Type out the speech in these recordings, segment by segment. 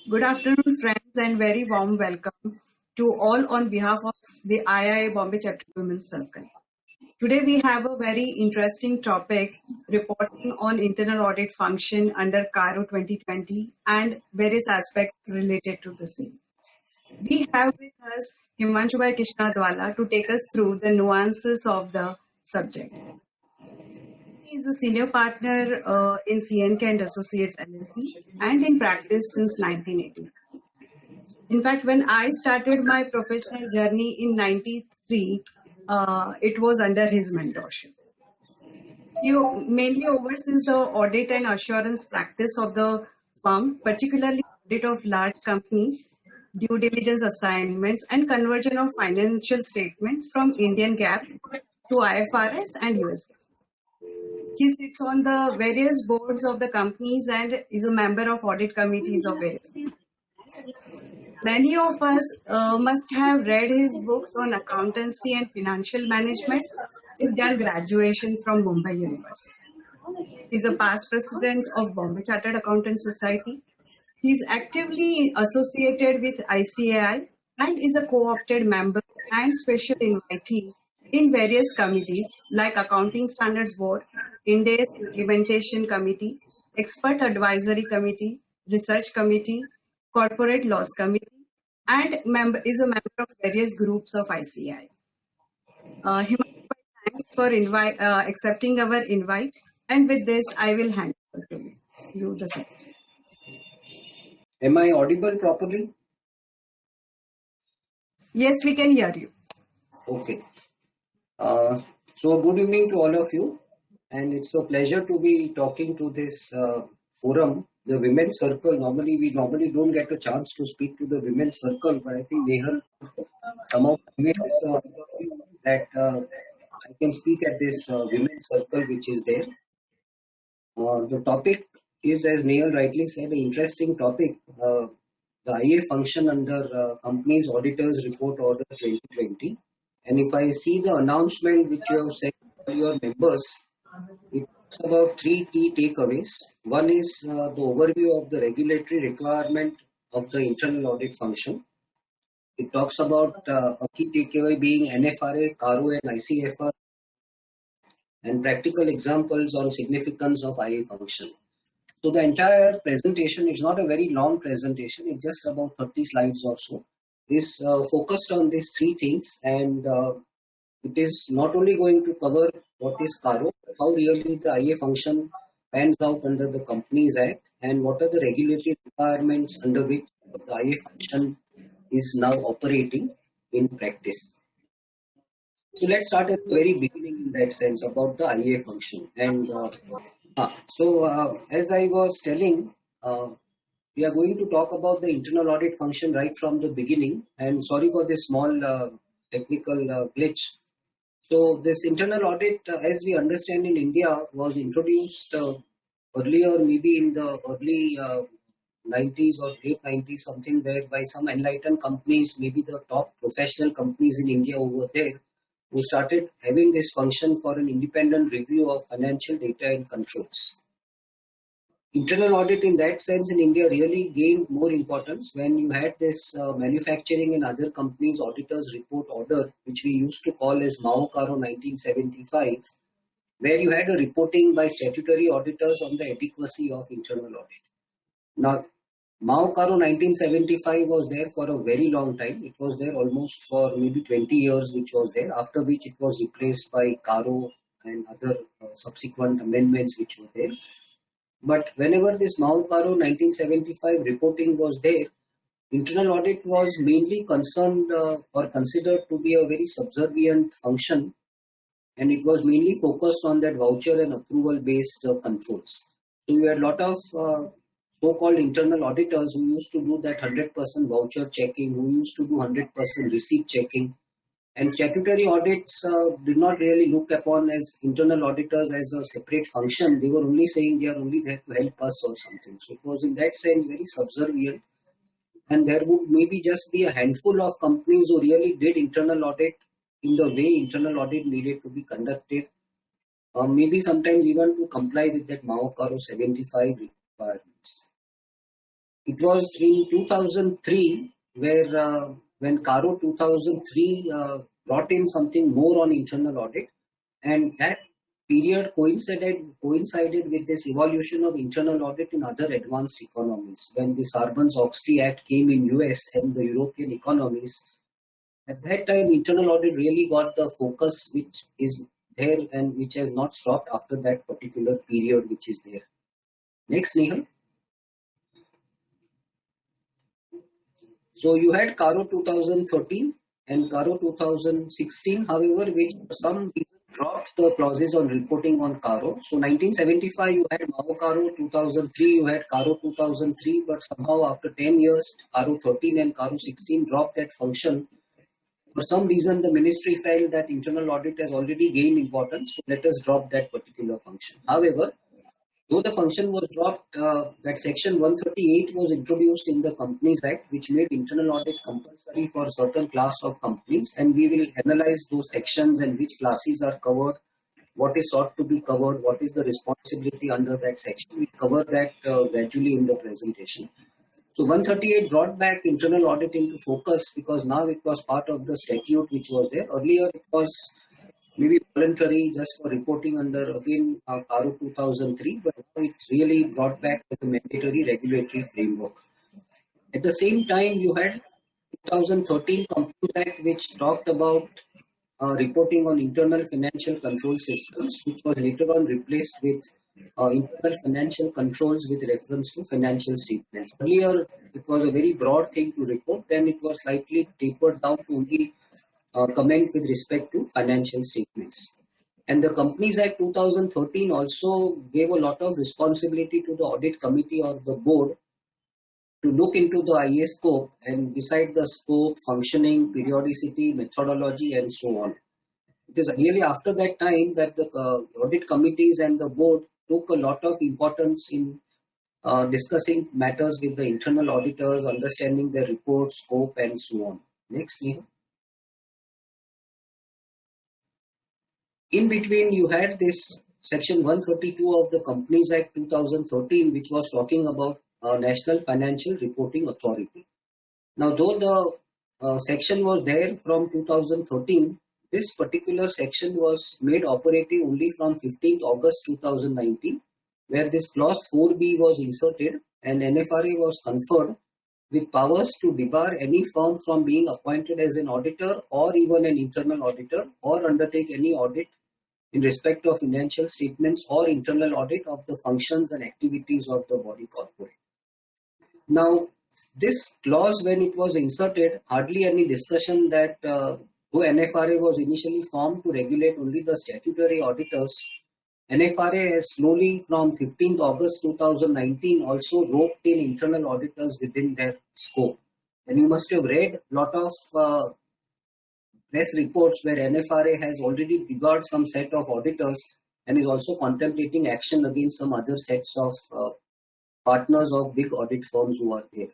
Good afternoon, friends, and very warm welcome to all on behalf of the IIA Bombay Chapter Women's Circle. Today, we have a very interesting topic reporting on internal audit function under CARO 2020 and various aspects related to the same. We have with us Himanshu Kishnadwala to take us through the nuances of the subject. He is a senior partner in CNK and Associates LLP and in practice since 1980. In fact, when I started my professional journey in 93, it was under his mentorship. He mainly oversees the audit and assurance practice of the firm, particularly audit of large companies, due diligence assignments, and conversion of financial statements from Indian GAAP to IFRS and US GAAP. He sits on the various boards of the companies and is a member of audit committees of various. Many of us must have read his books on accountancy and financial management. He's done graduation from Mumbai University. He's a past president of Bombay Chartered Accountants Society. He's actively associated with ICAI and is a co-opted member and special invitee in various committees like Accounting Standards Board, Ind AS Implementation Committee, Expert Advisory Committee, Research Committee, Corporate Laws Committee, and is a member of various groups of ICAI. Himanshu, thanks for accepting our invite. And with this, I will hand over to you the second. Am I audible properly? Yes, we can hear you. Okay. So good evening to all of you, and it's a pleasure to be talking to this forum, the Women's Circle. We normally don't get a chance to speak to the Women's Circle, but I think Nehal somehow convinced that I can speak at this Women's Circle which is there. The topic is, as Nehal rightly said, an interesting topic. The IA function under Companies Auditors Report Order 2020. And if I see the announcement which you have sent to your members, it talks about three key takeaways. One is the overview of the regulatory requirement of the internal audit function. It talks about a key takeaway being NFRA, CARO and ICFR and practical examples on significance of IA function. So the entire presentation is not a very long presentation, it's just about 30 slides or so. Is focused on these three things, and it is not only going to cover what is CARO, how really the IA function pans out under the Companies Act, and what are the regulatory requirements under which the IA function is now operating in practice. So let's start at the very beginning in that sense about the IA function. And as I was telling, we are going to talk about the internal audit function right from the beginning. And sorry for this small technical glitch. So this internal audit, as we understand in India, was introduced earlier, maybe in the early 90s or late 90s, something where by some enlightened companies, maybe the top professional companies in India over there, who started having this function for an independent review of financial data and controls. Internal audit in that sense in India really gained more importance when you had this manufacturing and other companies auditors report order, which we used to call as Mao Caro 1975, where you had a reporting by statutory auditors on the adequacy of internal audit. Now, Mao Caro 1975 was there for a very long time. It was there almost for maybe 20 years, which was there, after which it was replaced by Caro and other subsequent amendments which were there. But whenever this Mao Caro 1975 reporting was there, internal audit was mainly concerned or considered to be a very subservient function, and it was mainly focused on that voucher and approval based controls. So we had a lot of so-called internal auditors who used to do that 100% voucher checking, who used to do 100% receipt checking. And statutory audits did not really look upon as internal auditors as a separate function. They were only saying they are only there to help us or something. So it was in that sense very subservient. And there would maybe just be a handful of companies who really did internal audit in the way internal audit needed to be conducted. Maybe sometimes even to comply with that Mao Caro 75 requirements. It was in 2003 where when Caro 2003 brought in something more on internal audit, and that period coincided with this evolution of internal audit in other advanced economies. When the Sarbanes-Oxley Act came in US and the European economies, at that time internal audit really got the focus which is there and which has not stopped after that particular period which is there. Next, Nehal. So you had Caro 2013 and Caro 2016, however, which for some reason dropped the clauses on reporting on Caro. So 1975 you had Mao Caro, 2003 you had Caro 2003, but somehow after 10 years, Caro 13 and Caro 16 dropped that function. For some reason, the ministry felt that internal audit has already gained importance, so let us drop that particular function. However, though the function was dropped, that section 138 was introduced in the Companies Act, which made internal audit compulsory for certain class of companies, and we will analyze those sections and which classes are covered, what is sought to be covered, what is the responsibility under that section. We cover that gradually in the presentation. So 138 brought back internal audit into focus because now it was part of the statute which was there. Earlier it was maybe voluntary just for reporting under again Caro 2003, but now it's really brought back as a mandatory regulatory framework. At the same time, you had 2013 Companies Act which talked about reporting on internal financial control systems, which was later on replaced with internal financial controls with reference to financial statements. Earlier, it was a very broad thing to report, then it was slightly tapered down to only comment with respect to financial statements. And the Companies Act 2013 also gave a lot of responsibility to the audit committee or the board to look into the IA scope and decide the scope, functioning, periodicity, methodology, and so on. It is really after that time that the audit committees and the board took a lot of importance in discussing matters with the internal auditors, understanding their report, scope, and so on. Next, Neha. In between, you had this section 132 of the Companies Act 2013, which was talking about National Financial Reporting Authority. Now, though the section was there from 2013, this particular section was made operative only from 15th August 2019, where this clause 4B was inserted and NFRA was conferred with powers to debar any firm from being appointed as an auditor or even an internal auditor or undertake any audit in respect of financial statements or internal audit of the functions and activities of the body corporate. Now, this clause, when it was inserted, hardly any discussion that though NFRA was initially formed to regulate only the statutory auditors, NFRA has slowly from 15th August 2019 also roped in internal auditors within their scope. And you must have read a lot of press reports where NFRA has already debarred some set of auditors and is also contemplating action against some other sets of partners of big audit firms who are there.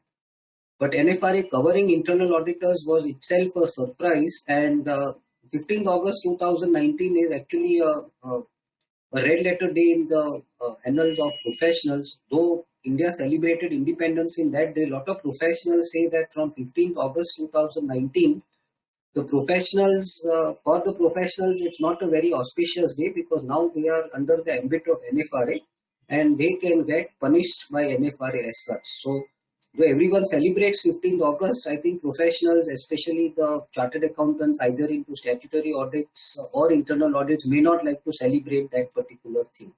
But NFRA covering internal auditors was itself a surprise, and 15th August 2019 is actually a red letter day in the annals of professionals. Though India celebrated independence in that day, a lot of professionals say that from 15th August 2019, the professionals, for the professionals, it's not a very auspicious day because now they are under the ambit of NFRA and they can get punished by NFRA as such. So, though everyone celebrates 15th August, I think professionals, especially the chartered accountants, either into statutory audits or internal audits, may not like to celebrate that particular thing.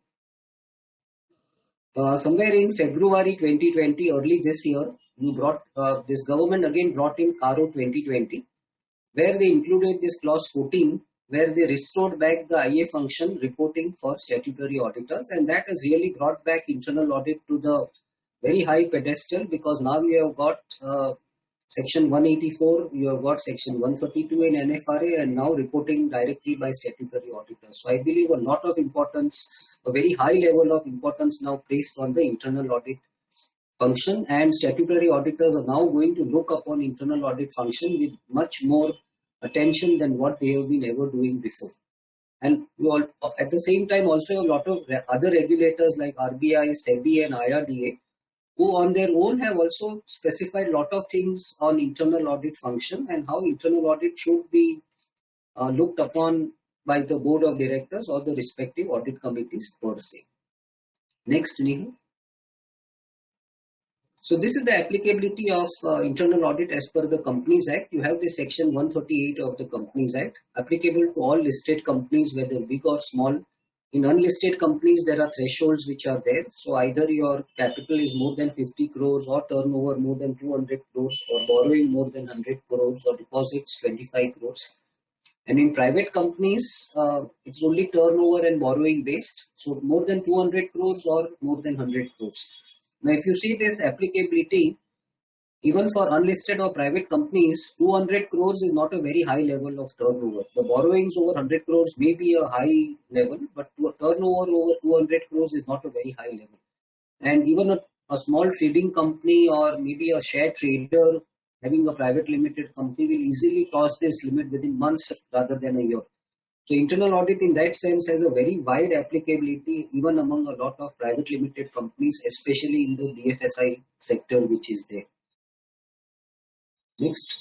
Somewhere in February 2020, early this year, this government again brought in Caro 2020, where they included this clause 14, where they restored back the IA function reporting for statutory auditors, and that has really brought back internal audit to the very high pedestal because now we have got section 184, you have got section 132 in NFRA and now reporting directly by statutory auditors. So I believe a lot of importance, a very high level of importance now placed on the internal audit function, and statutory auditors are now going to look upon internal audit function with much more attention than what they have been ever doing before. And you all, at the same time also a lot of other regulators like RBI, SEBI and IRDA who on their own have also specified a lot of things on internal audit function and how internal audit should be looked upon by the board of directors or the respective audit committees per se. Next, Neil. So this is the applicability of internal audit as per the Companies Act. You have the section 138 of the Companies Act applicable to all listed companies, whether big or small. In unlisted companies, there are thresholds which are there. So either your capital is more than 50 crores or turnover more than 200 crores or borrowing more than 100 crores or deposits 25 crores. And in private companies, it's only turnover and borrowing based. So more than 200 crores or more than 100 crores. Now, if you see this applicability, even for unlisted or private companies, 200 crores is not a very high level of turnover. The borrowings over 100 crores may be a high level, but turnover over 200 crores is not a very high level. And even a small trading company or maybe a share trader having a private limited company will easily cross this limit within months rather than a year. So internal audit in that sense has a very wide applicability even among a lot of private limited companies, especially in the BFSI sector which is there. Next.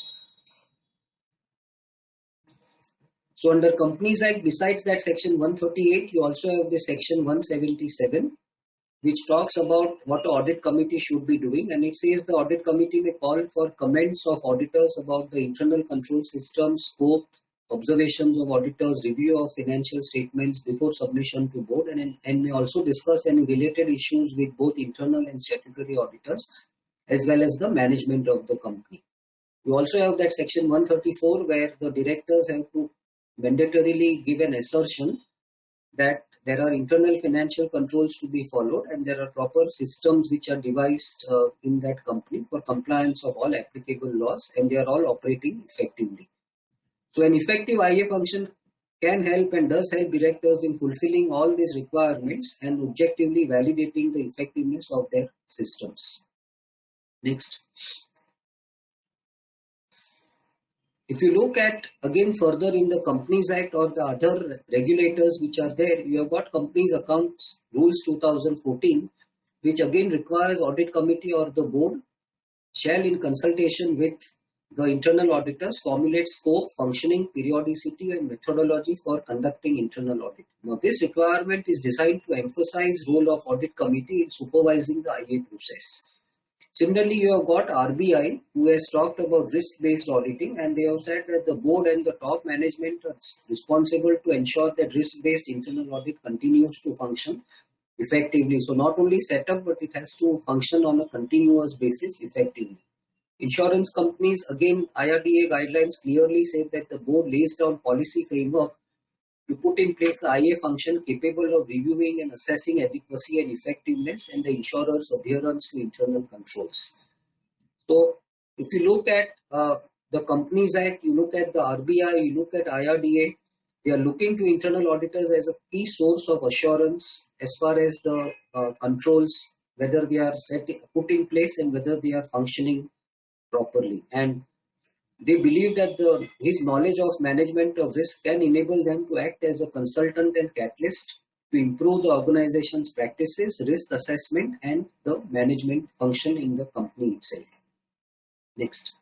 So under Companies Act, besides that section 138, you also have the section 177, which talks about what the audit committee should be doing. And it says the audit committee may call for comments of auditors about the internal control system, scope, observations of auditors, review of financial statements before submission to board, and may also discuss any related issues with both internal and statutory auditors, as well as the management of the company. You also have that section 134 where the directors have to mandatorily give an assertion that there are internal financial controls to be followed and there are proper systems which are devised in that company for compliance of all applicable laws, and they are all operating effectively. So an effective IA function can help and does help directors in fulfilling all these requirements and objectively validating the effectiveness of their systems. Next. If you look at again further in the Companies Act or the other regulators which are there, you have got Companies Accounts Rules 2014, which again requires audit committee or the board shall in consultation with the internal auditors formulate scope, functioning, periodicity and methodology for conducting internal audit. Now this requirement is designed to emphasize role of audit committee in supervising the IA process. Similarly, you have got RBI who has talked about risk-based auditing, and they have said that the board and the top management are responsible to ensure that risk-based internal audit continues to function effectively. So not only set up, but it has to function on a continuous basis effectively. Insurance companies, again, IRDA guidelines clearly say that the board lays down policy framework to put in place the IA function capable of reviewing and assessing adequacy and effectiveness and the insurer's adherence to internal controls. So if you look at the Companies Act, you look at the RBI, you look at IRDA, they are looking to internal auditors as a key source of assurance as far as the controls, whether they are put in place and whether they are functioning properly. And they believe that his knowledge of management of risk can enable them to act as a consultant and catalyst to improve the organization's practices, risk assessment, and the management function in the company itself. Next.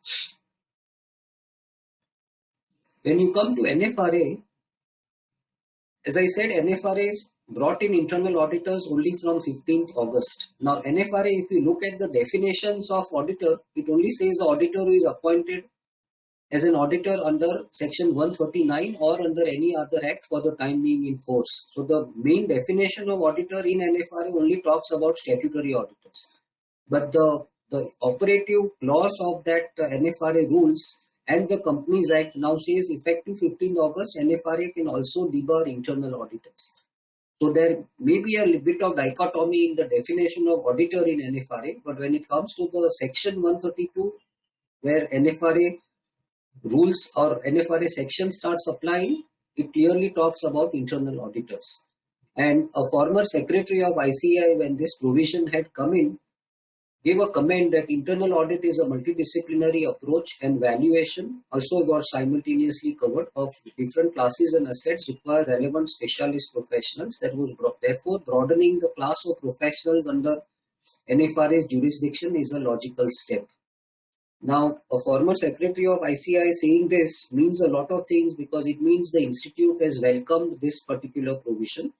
When you come to NFRA, as I said, NFRA is brought in internal auditors only from 15th August. Now, NFRA, if you look at the definitions of auditor, it only says the auditor who is appointed as an auditor under section 139 or under any other act for the time being in force. So the main definition of auditor in NFRA only talks about statutory auditors. But the operative clause of that NFRA rules and the Companies Act now says effective 15th August, NFRA can also debar internal auditors. So there may be a bit of dichotomy in the definition of auditor in NFRA, but when it comes to the section 132, where NFRA rules or NFRA section starts applying, it clearly talks about internal auditors. And a former secretary of ICAI, when this provision had come in, gave a comment that internal audit is a multidisciplinary approach and valuation also got simultaneously covered of different classes and assets require relevant specialist professionals. That was therefore broadening the class of professionals under NFRA's jurisdiction is a logical step. Now, a former secretary of ICAI saying this means a lot of things, because it means the institute has welcomed this particular provision,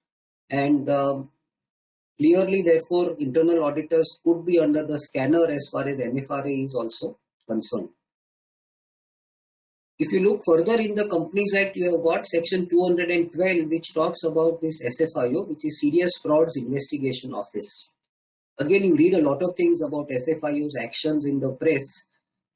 and clearly, therefore, internal auditors could be under the scanner as far as NFRA is also concerned. If you look further in the Companies Act, you have got section 212, which talks about this SFIO, which is Serious Frauds Investigation Office. Again, you read a lot of things about SFIO's actions in the press,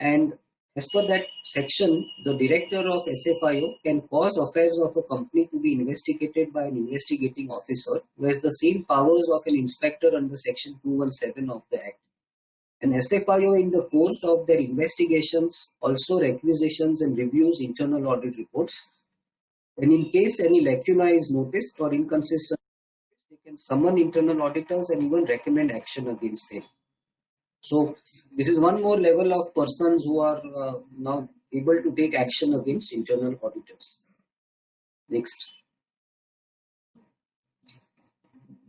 and as per that section, the director of SFIO can cause affairs of a company to be investigated by an investigating officer who has the same powers of an inspector under section 217 of the Act. And SFIO, in the course of their investigations, also requisitions and reviews internal audit reports. And in case any lacuna is noticed or inconsistency, they can summon internal auditors and even recommend action against them. So this is one more level of persons who are now able to take action against internal auditors. Next.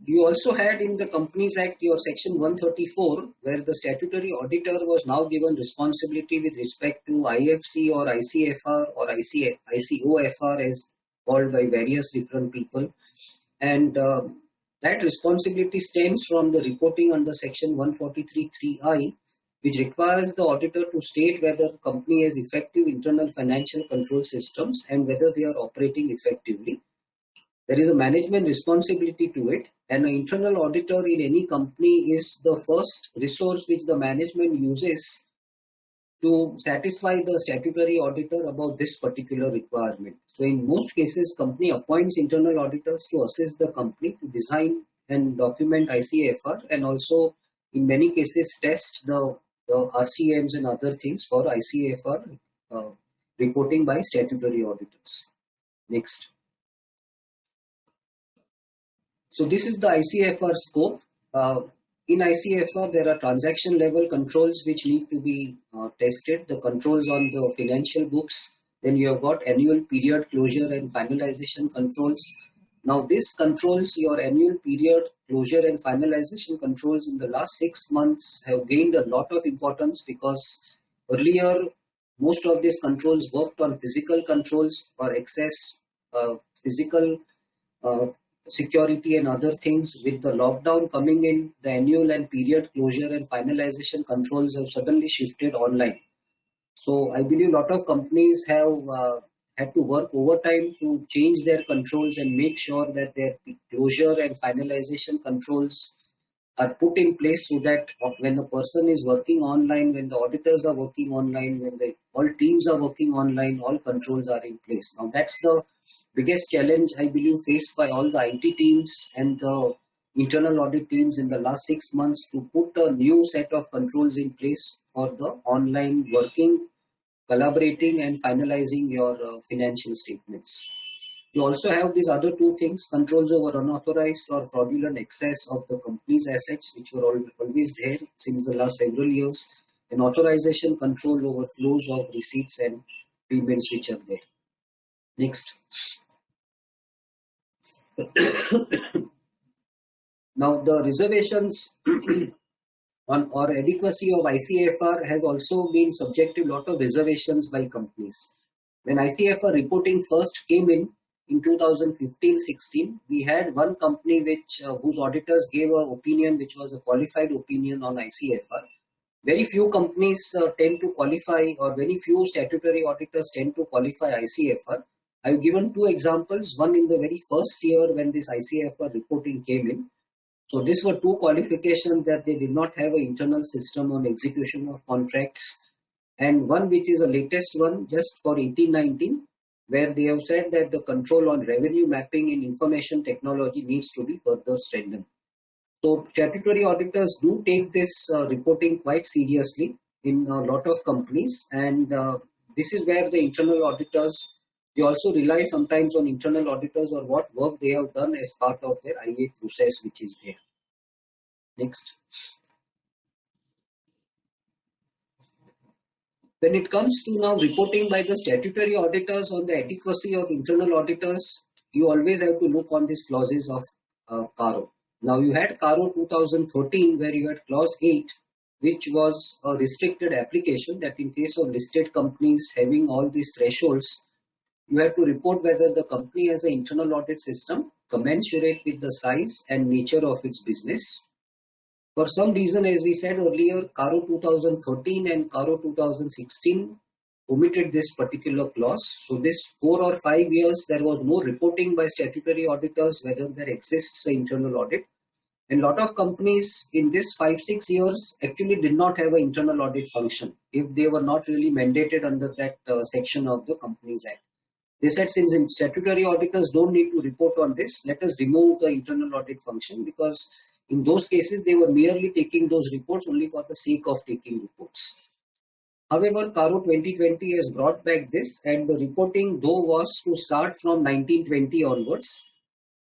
You also had in the Companies Act your section 134, where the statutory auditor was now given responsibility with respect to IFC or ICFR or ICOFR, as called by various different people. And that responsibility stems from the reporting under section 143(3)(I), which requires the auditor to state whether the company has effective internal financial control systems and whether they are operating effectively. There is a management responsibility to it, and an internal auditor in any company is the first resource which the management uses to satisfy the statutory auditor about this particular requirement. So in most cases, company appoints internal auditors to assist the company to design and document ICFR, and also in many cases test the RCMs and other things for ICFR reporting by statutory auditors. Next. So this is the ICFR scope. In ICFR, there are transaction level controls which need to be tested, the controls on the financial books. Then you have got annual period closure and finalization controls. Now this controls your annual period closure and finalization controls in the last 6 months have gained a lot of importance, because earlier most of these controls worked on physical controls for excess physical security and other things. With the lockdown coming in, the annual and period closure and finalization controls have suddenly shifted online. So I believe a lot of companies have had to work overtime to change their controls and make sure that their closure and finalization controls are put in place, so that when the person is working online, when the auditors are working online, when all teams are working online, all controls are in place. Now that's the biggest challenge I believe faced by all the IT teams and the internal audit teams in the last 6 months, to put a new set of controls in place for the online working, collaborating and finalizing your financial statements. You also have these other two things: controls over unauthorized or fraudulent excess of the company's assets, which were always there since the last several years, and authorization control over flows of receipts and payments which are there. Next. Now the reservations on or adequacy of ICFR has also been subject to a lot of reservations by companies. When ICFR reporting first came in 2015-16, we had one company whose auditors gave an opinion which was a qualified opinion on ICFR. Very few companies tend to qualify, or very few statutory auditors tend to qualify ICFR. I've given two examples, one in the very first year when this ICFR reporting came in. So these were two qualifications, that they did not have an internal system on execution of contracts, and one which is the latest one just for 18-19, where they have said that the control on revenue mapping in information technology needs to be further strengthened. So statutory auditors do take this reporting quite seriously in a lot of companies, and this is where the internal auditors, they also rely sometimes on internal auditors or what work they have done as part of their IA process which is there. Next. When it comes to now reporting by the statutory auditors on the adequacy of internal auditors, you always have to look on these clauses of CARO. Now you had CARO 2013 where you had clause 8, which was a restricted application that in case of listed companies having all these thresholds, you have to report whether the company has an internal audit system commensurate with the size and nature of its business. For some reason, as we said earlier, CARO 2013 and CARO 2016 omitted this particular clause. So this 4 or 5 years, there was no reporting by statutory auditors whether there exists an internal audit. And a lot of companies in this 5-6 years actually did not have an internal audit function if they were not really mandated under that section of the Companies Act. They said since statutory auditors don't need to report on this, let us remove the internal audit function, because in those cases they were merely taking those reports only for the sake of taking reports. However, CARO 2020 has brought back this, and the reporting though was to start from 1920 onwards.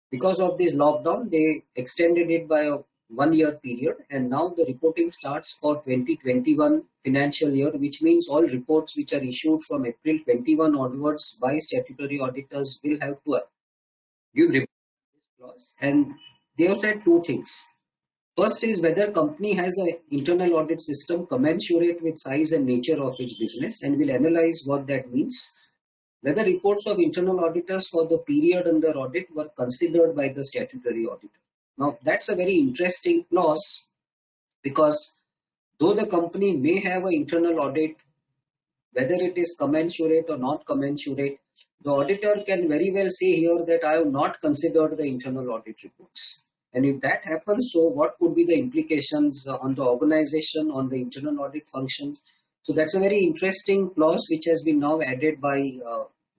Because of this lockdown, they extended it by a 1 year period, and now the reporting starts for 2021 financial year, which means all reports which are issued from April 21 onwards by statutory auditors will have to give report to this clause. And they have said two things. First is whether company has an internal audit system commensurate with size and nature of its business, and will analyze what that means. Whether reports of internal auditors for the period under audit were considered by the statutory auditor. Now, that's a very interesting clause, because though the company may have an internal audit, whether it is commensurate or not commensurate, the auditor can very well say here that I have not considered the internal audit reports. And if that happens, so what could be the implications on the organization, on the internal audit functions? So that's a very interesting clause which has been now added by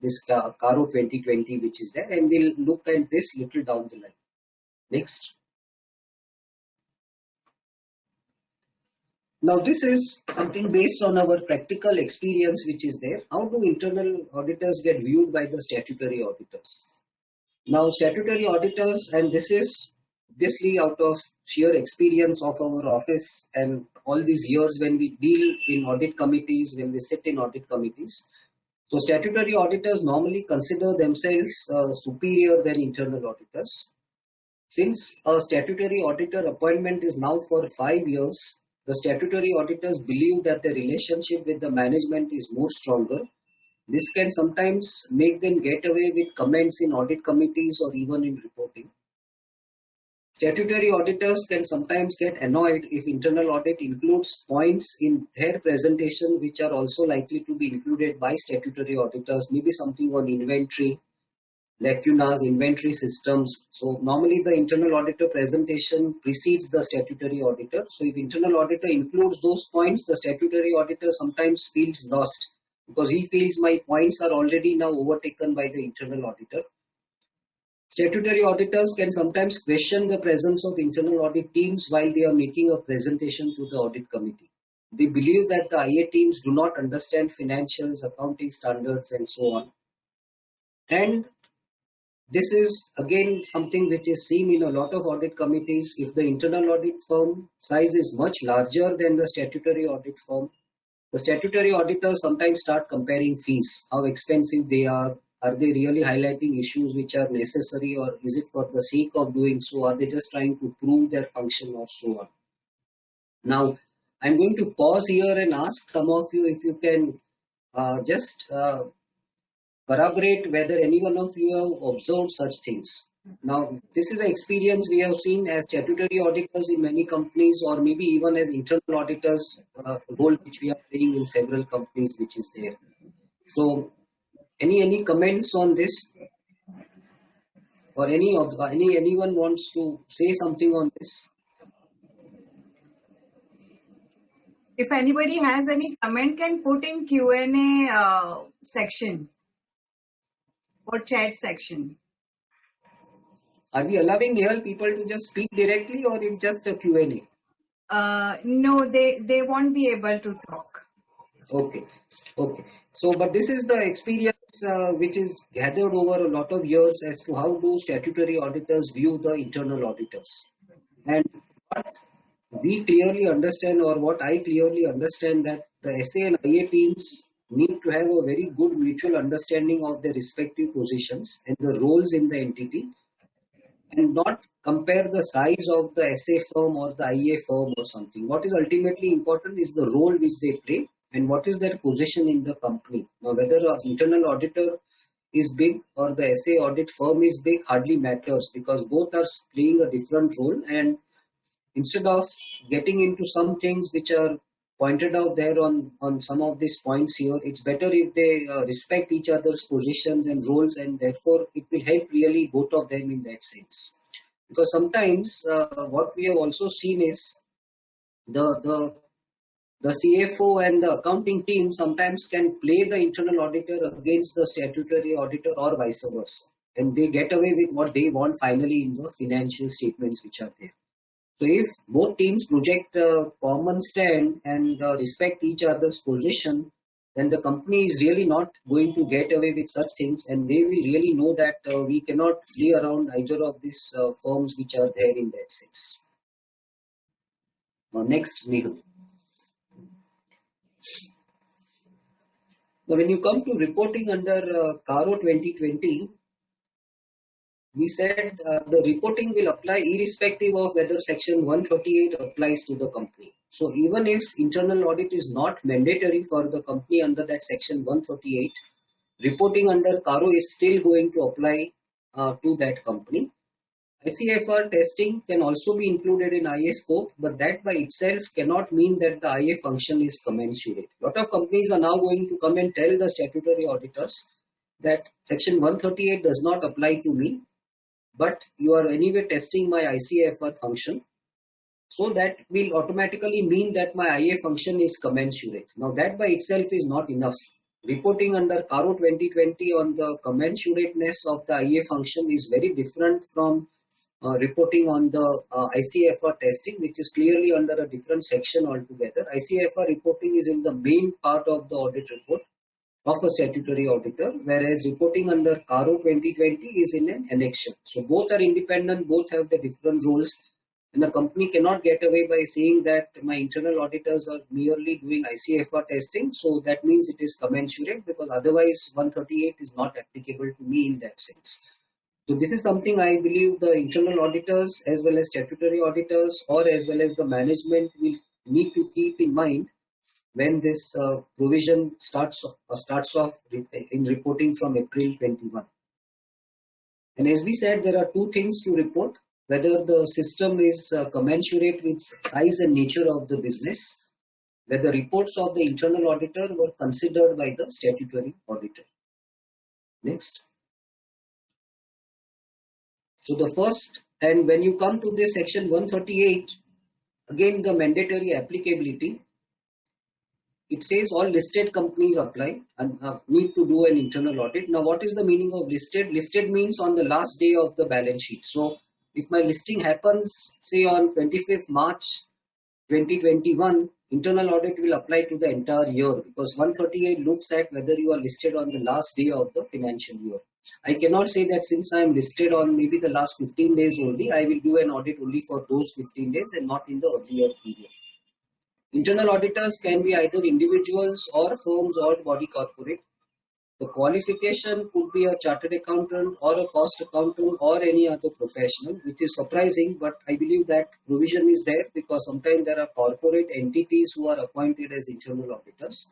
this CARO 2020, which is there, and we'll look at this little down the line. Next. Now this is something based on our practical experience which is there. How do internal auditors get viewed by the statutory auditors? Now statutory auditors, and this is obviously out of sheer experience of our office and all these years when we deal in audit committees, when we sit in audit committees. So statutory auditors normally consider themselves superior than internal auditors. Since a statutory auditor appointment is now for 5 years, the statutory auditors believe that the relationship with the management is more stronger. This can sometimes make them get away with comments in audit committees or even in reporting. Statutory auditors can sometimes get annoyed if internal audit includes points in their presentation which are also likely to be included by statutory auditors, maybe something on inventory, lacunas, inventory systems. So normally the internal auditor presentation precedes the statutory auditor. So if internal auditor includes those points, the statutory auditor sometimes feels lost because he feels my points are already now overtaken by the internal auditor. Statutory auditors can sometimes question the presence of internal audit teams while they are making a presentation to the audit committee. They believe that the IA teams do not understand financials, accounting standards, and so on. And this is again something which is seen in a lot of audit committees. If the internal audit firm size is much larger than the statutory audit firm, the statutory auditors sometimes start comparing fees, how expensive they are they really highlighting issues which are necessary, or is it for the sake of doing so, are they just trying to prove their function, or so on. Now, I'm going to pause here and ask some of you if you can just corroborate whether any one of you have observed such things. Now, this is an experience we have seen as statutory auditors in many companies, or maybe even as internal auditors, role which we are playing in several companies which is there. So, any comments on this, or anyone wants to say something on this? If anybody has any comment, can put in Q&A section or chat section. Are we allowing here people to just speak directly, or it's just a Q&A? No, they won't be able to talk. Okay. So, but this is the experience which is gathered over a lot of years as to how do statutory auditors view the internal auditors. And what we clearly understand, or what I clearly understand, that the SA and IA teams need to have a very good mutual understanding of their respective positions and the roles in the entity, and not compare the size of the SA firm or the IA firm or something. What is ultimately important is the role which they play and what is their position in the company. Now, whether an internal auditor is big or the SA audit firm is big hardly matters, because both are playing a different role. And instead of getting into some things which are pointed out there on some of these points here, it's better if they respect each other's positions and roles, and therefore it will help really both of them in that sense. Because sometimes what we have also seen is the, the the CFO and the accounting team sometimes can play the internal auditor against the statutory auditor or vice versa, and they get away with what they want finally in the financial statements which are there. So if both teams project a common stand and respect each other's position, then the company is really not going to get away with such things, and they will really know that we cannot play around either of these firms which are there in that sense. Next, Nehal. Now, when you come to reporting under CARO 2020, we said the reporting will apply irrespective of whether Section 138 applies to the company. So even if internal audit is not mandatory for the company under that Section 138, reporting under CARO is still going to apply to that company. ICFR testing can also be included in IA scope, but that by itself cannot mean that the IA function is commensurate. A lot of companies are now going to come and tell the statutory auditors that Section 138 does not apply to me, but you are anyway testing my ICFR function. So that will automatically mean that my IA function is commensurate. Now that by itself is not enough. Reporting under CARO 2020 on the commensurateness of the IA function is very different from reporting on the ICFR testing, which is clearly under a different section altogether. ICFR reporting is in the main part of the audit report of a statutory auditor, whereas reporting under CARO 2020 is in an annexure. So both are independent, both have the different roles, and the company cannot get away by saying that my internal auditors are merely doing ICFR testing, so that means it is commensurate, because otherwise 138 is not applicable to me in that sense. So this is something I believe the internal auditors as well as statutory auditors or as well as the management will need to keep in mind when this provision starts off in reporting from April 21. And as we said, there are two things to report: whether the system is commensurate with size and nature of the business, whether reports of the internal auditor were considered by the statutory auditor. Next. So the first, and when you come to this section 138, again the mandatory applicability, it says all listed companies apply and need to do an internal audit. Now what is the meaning of listed? Listed means on the last day of the balance sheet. So if my listing happens say on 25th March 2021, internal audit will apply to the entire year, because 138 looks at whether you are listed on the last day of the financial year. I cannot say that since I am listed on maybe the last 15 days only, I will do an audit only for those 15 days and not in the earlier period. Internal auditors can be either individuals or firms or body corporate. The qualification could be a chartered accountant or a cost accountant or any other professional, which is surprising, but I believe that provision is there because sometimes there are corporate entities who are appointed as internal auditors.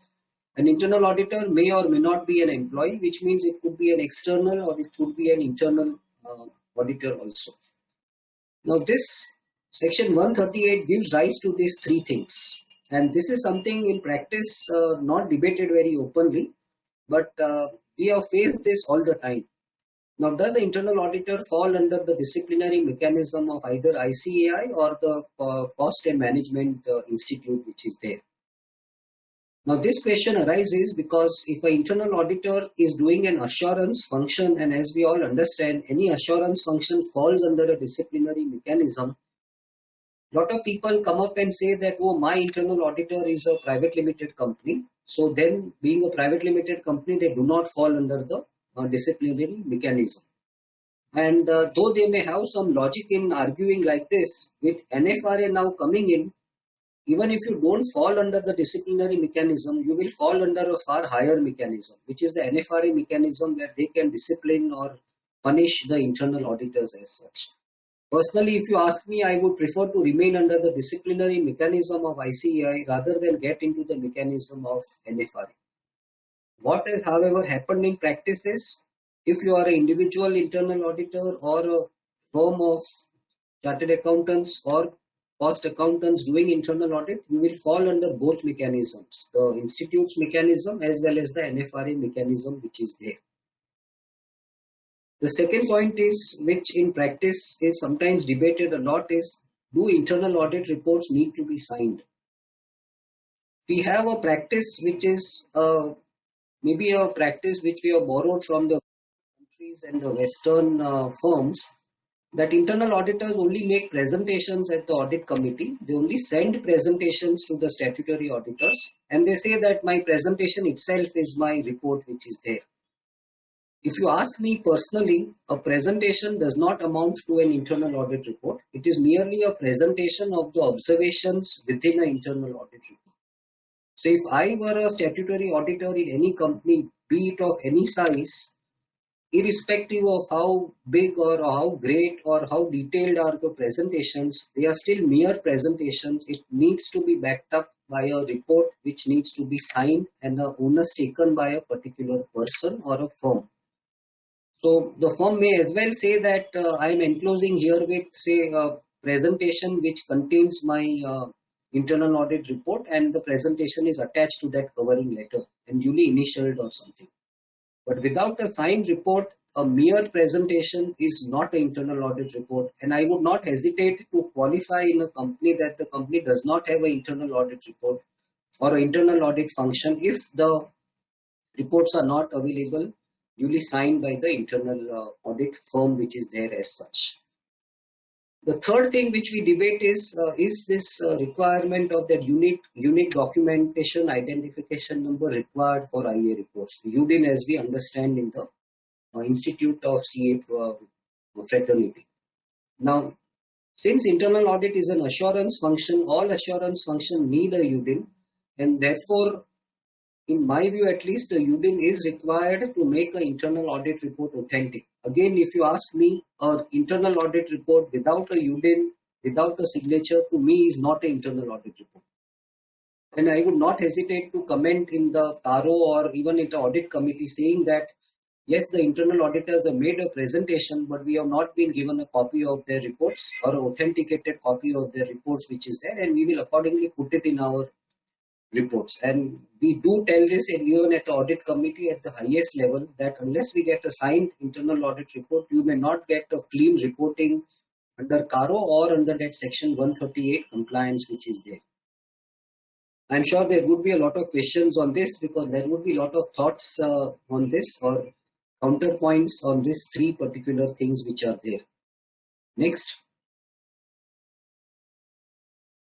An internal auditor may or may not be an employee, which means it could be an external or it could be an internal auditor also. Now this section 138 gives rise to these three things, and this is something in practice not debated very openly, but we have faced this all the time. Now, does the internal auditor fall under the disciplinary mechanism of either ICAI or the Cost and Management Institute which is there? Now, this question arises because if an internal auditor is doing an assurance function, and as we all understand, any assurance function falls under a disciplinary mechanism, a lot of people come up and say that, oh, my internal auditor is a private limited company. So then, being a private limited company, they do not fall under the disciplinary mechanism. And though they may have some logic in arguing like this, with NFRA now coming in, even if you don't fall under the disciplinary mechanism, you will fall under a far higher mechanism, which is the NFRA mechanism, where they can discipline or punish the internal auditors as such. Personally, if you ask me, I would prefer to remain under the disciplinary mechanism of ICAI rather than get into the mechanism of NFRA. What has, however, happened in practice is, if you are an individual internal auditor or a firm of chartered accountants or cost accountants doing internal audit, you will fall under both mechanisms, the institute's mechanism as well as the NFRA mechanism which is there. The second point is, which in practice is sometimes debated a lot, is do internal audit reports need to be signed? We have a practice which is maybe a practice which we have borrowed from the countries and the Western firms, that internal auditors only make presentations at the audit committee. They only send presentations to the statutory auditors and they say that my presentation itself is my report which is there. If you ask me personally, a presentation does not amount to an internal audit report. It is merely a presentation of the observations within an internal audit report. So if I were a statutory auditor in any company, be it of any size, irrespective of how big or how great or how detailed are the presentations, they are still mere presentations. It needs to be backed up by a report which needs to be signed and the onus taken by a particular person or a firm. So the firm may as well say that I am enclosing here with, say, a presentation which contains my internal audit report, and the presentation is attached to that covering letter and duly initialed or something. But without a signed report, a mere presentation is not an internal audit report, and I would not hesitate to qualify in a company that the company does not have an internal audit report or an internal audit function if the reports are not available duly signed by the internal audit firm which is there as such. The third thing which we debate is this requirement of that unique documentation identification number required for IA reports, the UDIN as we understand in the Institute of CA fraternity. Now, since internal audit is an assurance function, all assurance function need a UDIN, and therefore, in my view at least, the UDIN is required to make an internal audit report authentic. Again, if you ask me, an internal audit report without a UDIN, without a signature, to me is not an internal audit report. And I would not hesitate to comment in the TARO or even in the audit committee saying that, yes, the internal auditors have made a presentation, but we have not been given a copy of their reports or an authenticated copy of their reports which is there, and we will accordingly put it in our reports. And we do tell this, and even at the audit committee at the highest level, that unless we get a signed internal audit report, you may not get a clean reporting under CARO or under that section 138 compliance which is there. I'm sure there would be a lot of questions on this because there would be a lot of thoughts on this or counterpoints on these three particular things which are there. Next.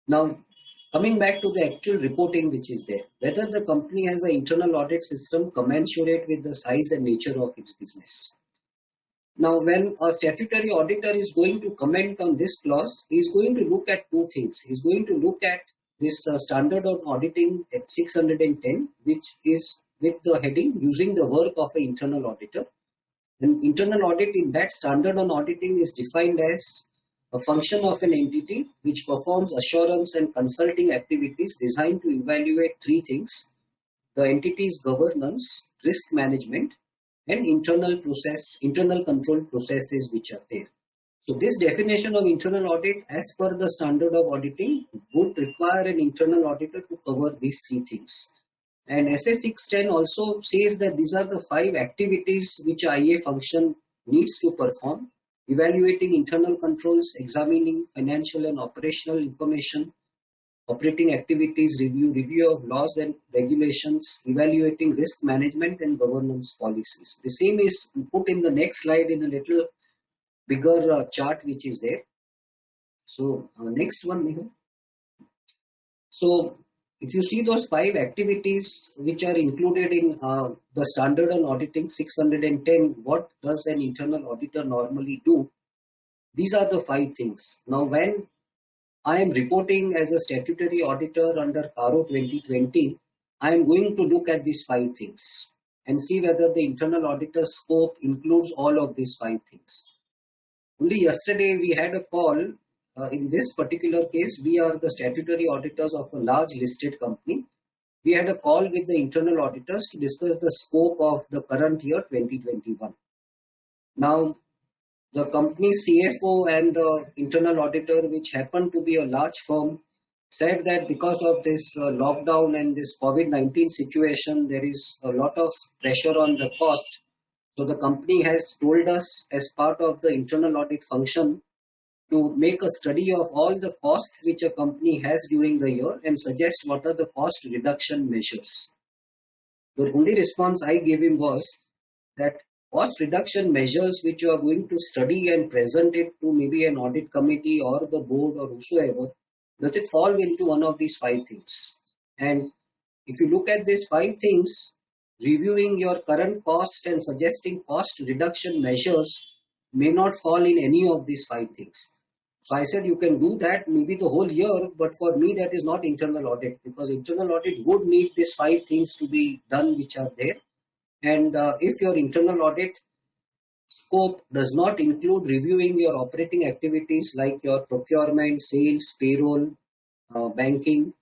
Now, coming back to the actual reporting which is there, whether the company has an internal audit system commensurate with the size and nature of its business. Now, when a statutory auditor is going to comment on this clause, he is going to look at two things. He is going to look at this standard on auditing at 610, which is with the heading using the work of an internal auditor. An internal audit in that standard on auditing is defined as a function of an entity which performs assurance and consulting activities designed to evaluate three things: the entity's governance, risk management, and internal control processes which are there. So this definition of internal audit as per the standard of auditing would require an internal auditor to cover these three things. And SA 610 also says that these are the 5 activities which IA function needs to perform: evaluating internal controls, examining financial and operational information, operating activities review of laws and regulations, evaluating risk management and governance policies. The same is put in the next slide in a little bigger chart which is there. So next one, Neha. So if you see those 5 activities which are included in the standard on auditing 610, what does an internal auditor normally do? These are the 5 things. Now, when I am reporting as a statutory auditor under CARO 2020, I am going to look at these 5 things and see whether the internal auditor scope includes all of these 5 things. Only yesterday we had a call. In this particular case, we are the statutory auditors of a large listed company. We had a call with the internal auditors to discuss the scope of the current year 2021. Now, the company CFO and the internal auditor, which happened to be a large firm, said that because of this lockdown and this COVID-19 situation, there is a lot of pressure on the cost. So the company has told us as part of the internal audit function to make a study of all the costs which a company has during the year and suggest what are the cost reduction measures. The only response I gave him was that cost reduction measures which you are going to study and present it to maybe an audit committee or the board or whosoever, does it fall into one of these five things? And if you look at these five things, reviewing your current cost and suggesting cost reduction measures may not fall in any of these five things. So I said you can do that maybe the whole year, but for me that is not internal audit, because internal audit would need these five things to be done which are there. And if your internal audit scope does not include reviewing your operating activities like your procurement, sales, payroll, banking,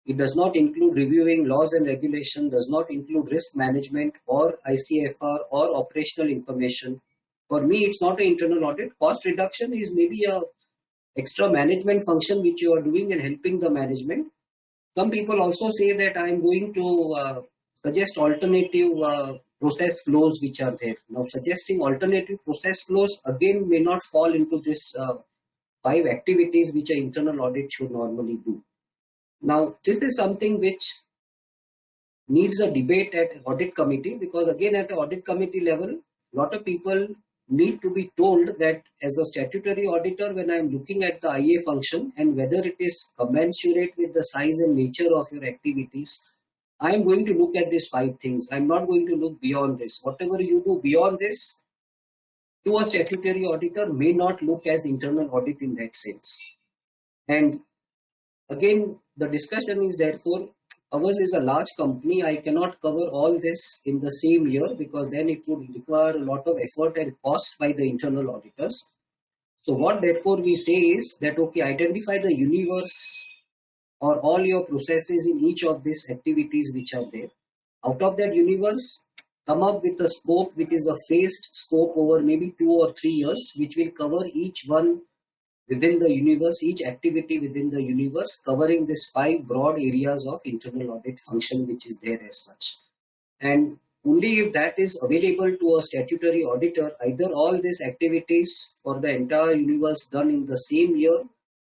it does not include reviewing laws and regulation, does not include risk management or ICFR or operational information. For me, it's not an internal audit. Cost reduction is maybe a extra management function which you are doing and helping the management. Some people also say that I am going to suggest alternative process flows which are there. Now, suggesting alternative process flows again may not fall into this five activities which an internal audit should normally do. Now, this is something which needs a debate at audit committee, because again at the audit committee level, a lot of people need to be told that as a statutory auditor, when I am looking at the IA function and whether it is commensurate with the size and nature of your activities, I am going to look at these five things. I am not going to look beyond this. Whatever you do beyond this, to a statutory auditor may not look as internal audit in that sense. And again, the discussion is therefore, ours is a large company. I cannot cover all this in the same year because then it would require a lot of effort and cost by the internal auditors. So what therefore we say is that, okay, identify the universe or all your processes in each of these activities which are there. Out of that universe, come up with a scope which is a phased scope over maybe 2 or 3 years, which will cover each one within the universe, each activity within the universe, covering these five broad areas of internal audit function which is there as such. And only if that is available to a statutory auditor, either all these activities for the entire universe done in the same year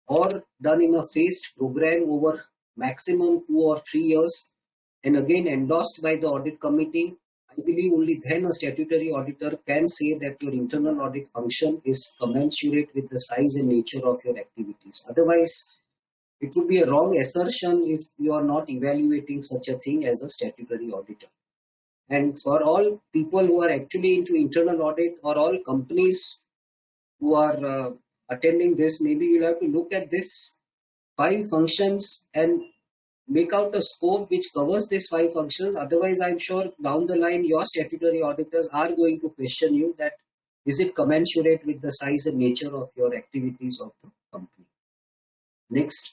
or done in a phased program over maximum 2 or 3 years, and again endorsed by the audit committee, I believe only then a statutory auditor can say that your internal audit function is commensurate with the size and nature of your activities. Otherwise, it would be a wrong assertion if you are not evaluating such a thing as a statutory auditor. And for all people who are actually into internal audit or all companies who are attending this, maybe you'll have to look at this five functions and make out a scope which covers these five functions. Otherwise, I'm sure down the line, your statutory auditors are going to question you that is it commensurate with the size and nature of your activities of the company. Next,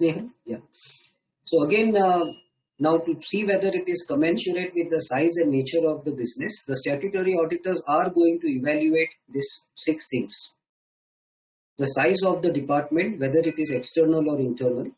Nehal. Yeah. So again, now to see whether it is commensurate with the size and nature of the business, the statutory auditors are going to evaluate these six things. The size of the department, whether it is external or internal,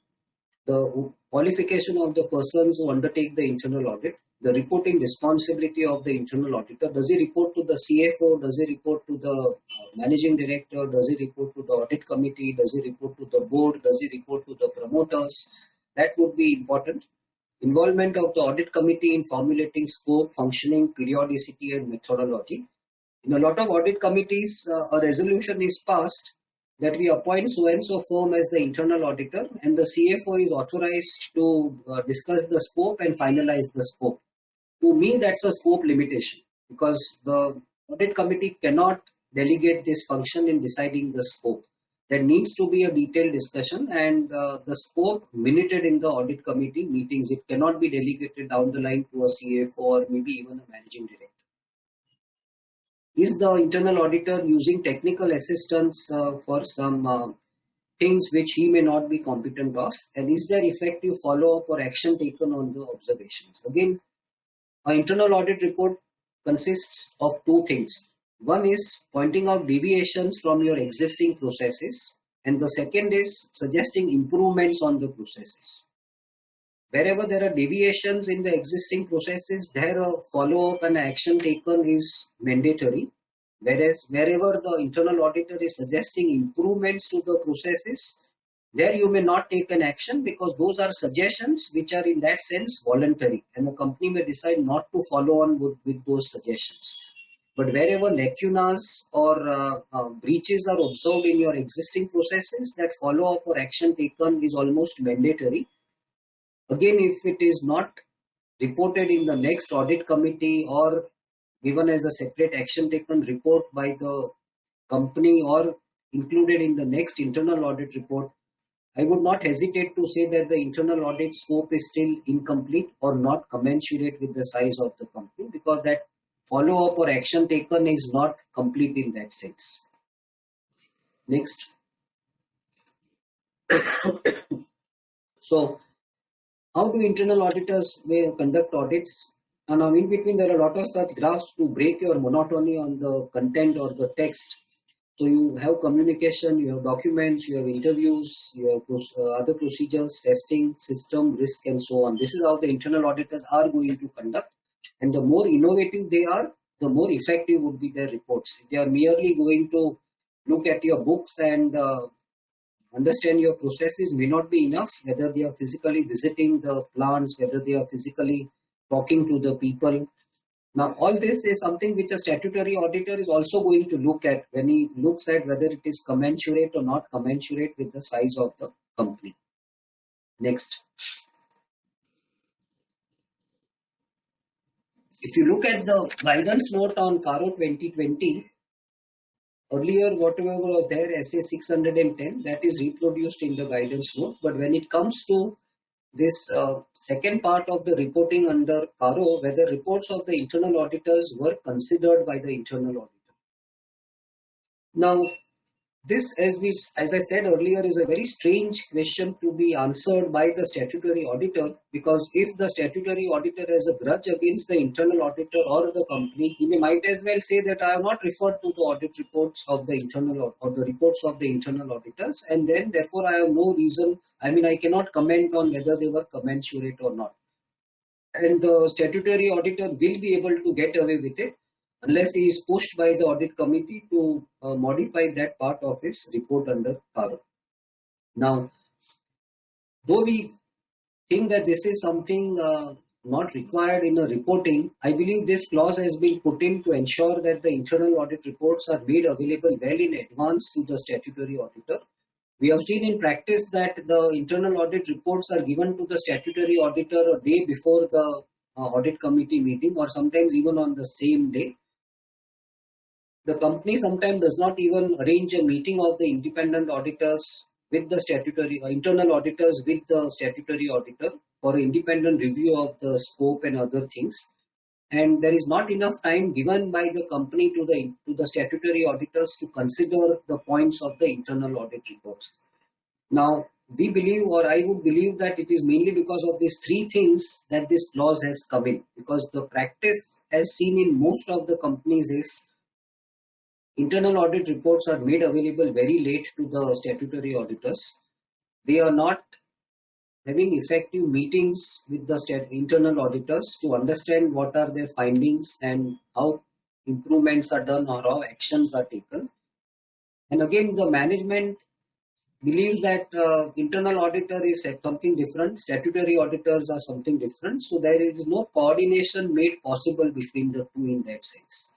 the qualification of the persons who undertake the internal audit, the reporting responsibility of the internal auditor. Does he report to the CFO? Does he report to the managing director? Does he report to the audit committee? Does he report to the board? Does he report to the promoters? That would be important. Involvement of the audit committee in formulating scope, functioning, periodicity, and methodology. In a lot of audit committees, a resolution is passed that we appoint so and so firm as the internal auditor, and the CFO is authorized to discuss the scope and finalize the scope. To me, that's a scope limitation because the audit committee cannot delegate this function in deciding the scope. There needs to be a detailed discussion and the scope minuted in the audit committee meetings. It cannot be delegated down the line to a CFO or maybe even a managing director. is the internal auditor using technical assistance for some things which he may not be competent of, and is there effective follow-up or action taken on the observations? Again, an internal audit report consists of two things. One is pointing out deviations from your existing processes, and the second is suggesting improvements on the processes. Wherever there are deviations in the existing processes, there a follow-up and action taken is mandatory. Whereas wherever the internal auditor is suggesting improvements to the processes, there you may not take an action because those are suggestions which are in that sense voluntary, and the company may decide not to follow on with those suggestions. But wherever lacunas or breaches are observed in your existing processes, that follow-up or action taken is almost mandatory. Again, if it is not reported in the next audit committee or given as a separate action taken report by the company or included in the next internal audit report, I would not hesitate to say that the internal audit scope is still incomplete or not commensurate with the size of the company, because that follow-up or action taken is not complete in that sense. Next. So, how do internal auditors may conduct audits? And now in between there are a lot of such graphs to break your monotony on the content or the text. So you have communication, you have documents, you have interviews, you have other procedures, testing, system, risk, and so on. This is how the internal auditors are going to conduct. And the more innovative they are, the more effective would be their reports. If they are merely going to look at your books and understand your processes, may not be enough, whether they are physically visiting the plants, whether they are physically talking to the people. Now, all this is something which a statutory auditor is also going to look at when he looks at whether it is commensurate or not commensurate with the size of the company. Next. If you look at the guidance note on CARO 2020, earlier whatever was there, SA 610, that is reproduced in the guidance note. But when it comes to this second part of the reporting under CARO, whether reports of the internal auditors were considered by the internal auditor. Now, this, as I said earlier, is a very strange question to be answered by the statutory auditor, because if the statutory auditor has a grudge against the internal auditor or the company, he might as well say that I have not referred to the audit reports of the internal or the reports of the internal auditors, and then therefore I have no reason, I cannot comment on whether they were commensurate or not. And the statutory auditor will be able to get away with it unless he is pushed by the audit committee to modify that part of his report under CARO. Now, though we think that this is something not required in a reporting, I believe this clause has been put in to ensure that the internal audit reports are made available well in advance to the statutory auditor. We have seen in practice that the internal audit reports are given to the statutory auditor a day before the audit committee meeting, or sometimes even on the same day. The company sometimes does not even arrange a meeting of the independent auditors with the statutory or internal auditors with the statutory auditor for an independent review of the scope and other things. And there is not enough time given by the company to the statutory auditors to consider the points of the internal audit reports. Now, we believe, or I would believe, that it is mainly because of these three things that this clause has come in, because the practice as seen in most of the companies is internal audit reports are made available very late to the statutory auditors. They are not having effective meetings with the internal auditors to understand what are their findings and how improvements are done or how actions are taken. And again, the management believes that internal auditor is something different, statutory auditors are something different. So there is no coordination made possible between the two in that sense.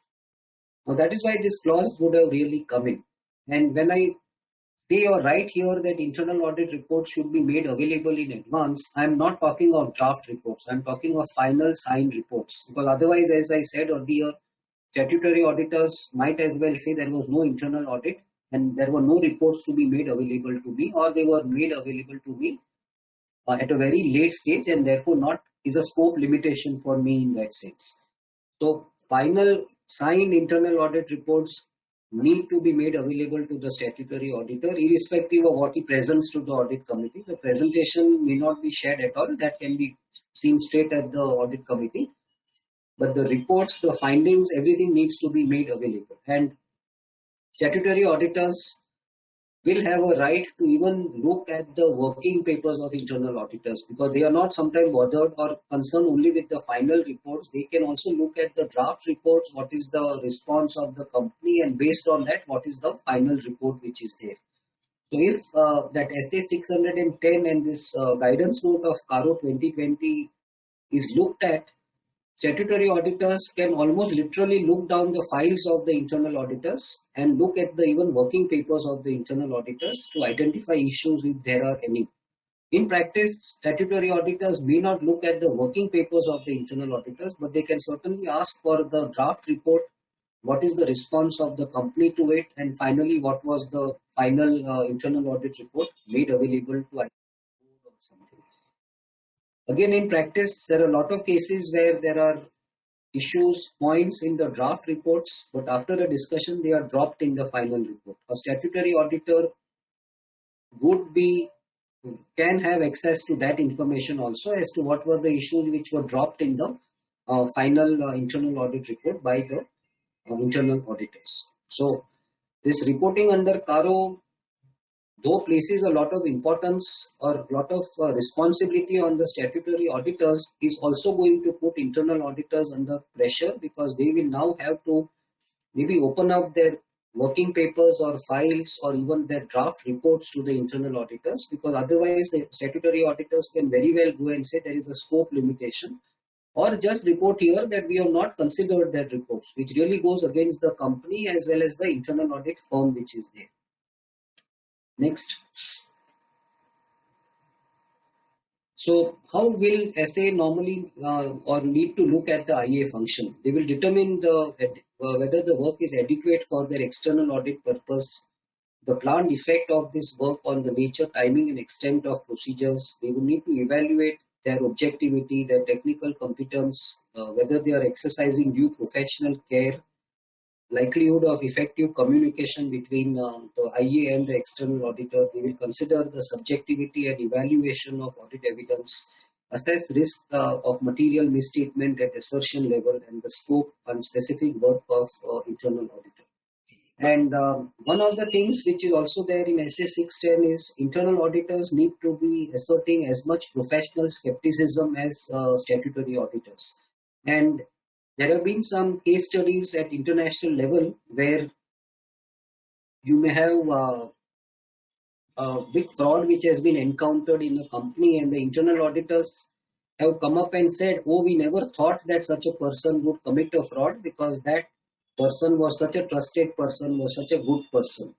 Now that is why this clause would have really come in. And when I say or write here that internal audit reports should be made available in advance, I am not talking of draft reports. I am talking of final signed reports. Because otherwise, as I said earlier, statutory auditors might as well say there was no internal audit and there were no reports to be made available to me, or they were made available to me at a very late stage, and therefore not is a scope limitation for me in that sense. So final signed internal audit reports need to be made available to the statutory auditor, irrespective of what he presents to the audit committee. The presentation may not be shared at all. That can be seen straight at the audit committee. But the reports, the findings, everything needs to be made available. And statutory auditors will have a right to even look at the working papers of internal auditors, because they are not sometimes bothered or concerned only with the final reports. They can also look at the draft reports, what is the response of the company, and based on that, what is the final report which is there. So if that SA 610 and this guidance note of CARO 2020 is looked at, statutory auditors can almost literally look down the files of the internal auditors and look at the even working papers of the internal auditors to identify issues if there are any. In practice, statutory auditors may not look at the working papers of the internal auditors, but they can certainly ask for the draft report, what is the response of the company to it, and finally what was the final internal audit report made available to or something. Again, in practice, there are a lot of cases where there are issues, points in the draft reports, but after a discussion, they are dropped in the final report. A statutory auditor can have access to that information also as to what were the issues which were dropped in the final internal audit report by the internal auditors. So, this reporting under CARO, though places a lot of importance or a lot of responsibility on the statutory auditors, is also going to put internal auditors under pressure, because they will now have to maybe open up their working papers or files or even their draft reports to the internal auditors, because otherwise the statutory auditors can very well go and say there is a scope limitation, or just report here that we have not considered that reports, which really goes against the company as well as the internal audit firm which is there. Next. So how will SA normally or need to look at the IA function? They will determine whether the work is adequate for their external audit purpose, the planned effect of this work on the nature, timing and extent of procedures. They will need to evaluate their objectivity, their technical competence, whether they are exercising due professional care, likelihood of effective communication between the IA and the external auditor. They will consider the subjectivity and evaluation of audit evidence, assess risk of material misstatement at assertion level, and the scope and specific work of internal auditor. And one of the things which is also there in SA 610 is internal auditors need to be asserting as much professional skepticism as statutory auditors. And there have been some case studies at international level where you may have a big fraud which has been encountered in a company, and the internal auditors have come up and said, oh, we never thought that such a person would commit a fraud because that person was such a trusted person, was such a good person.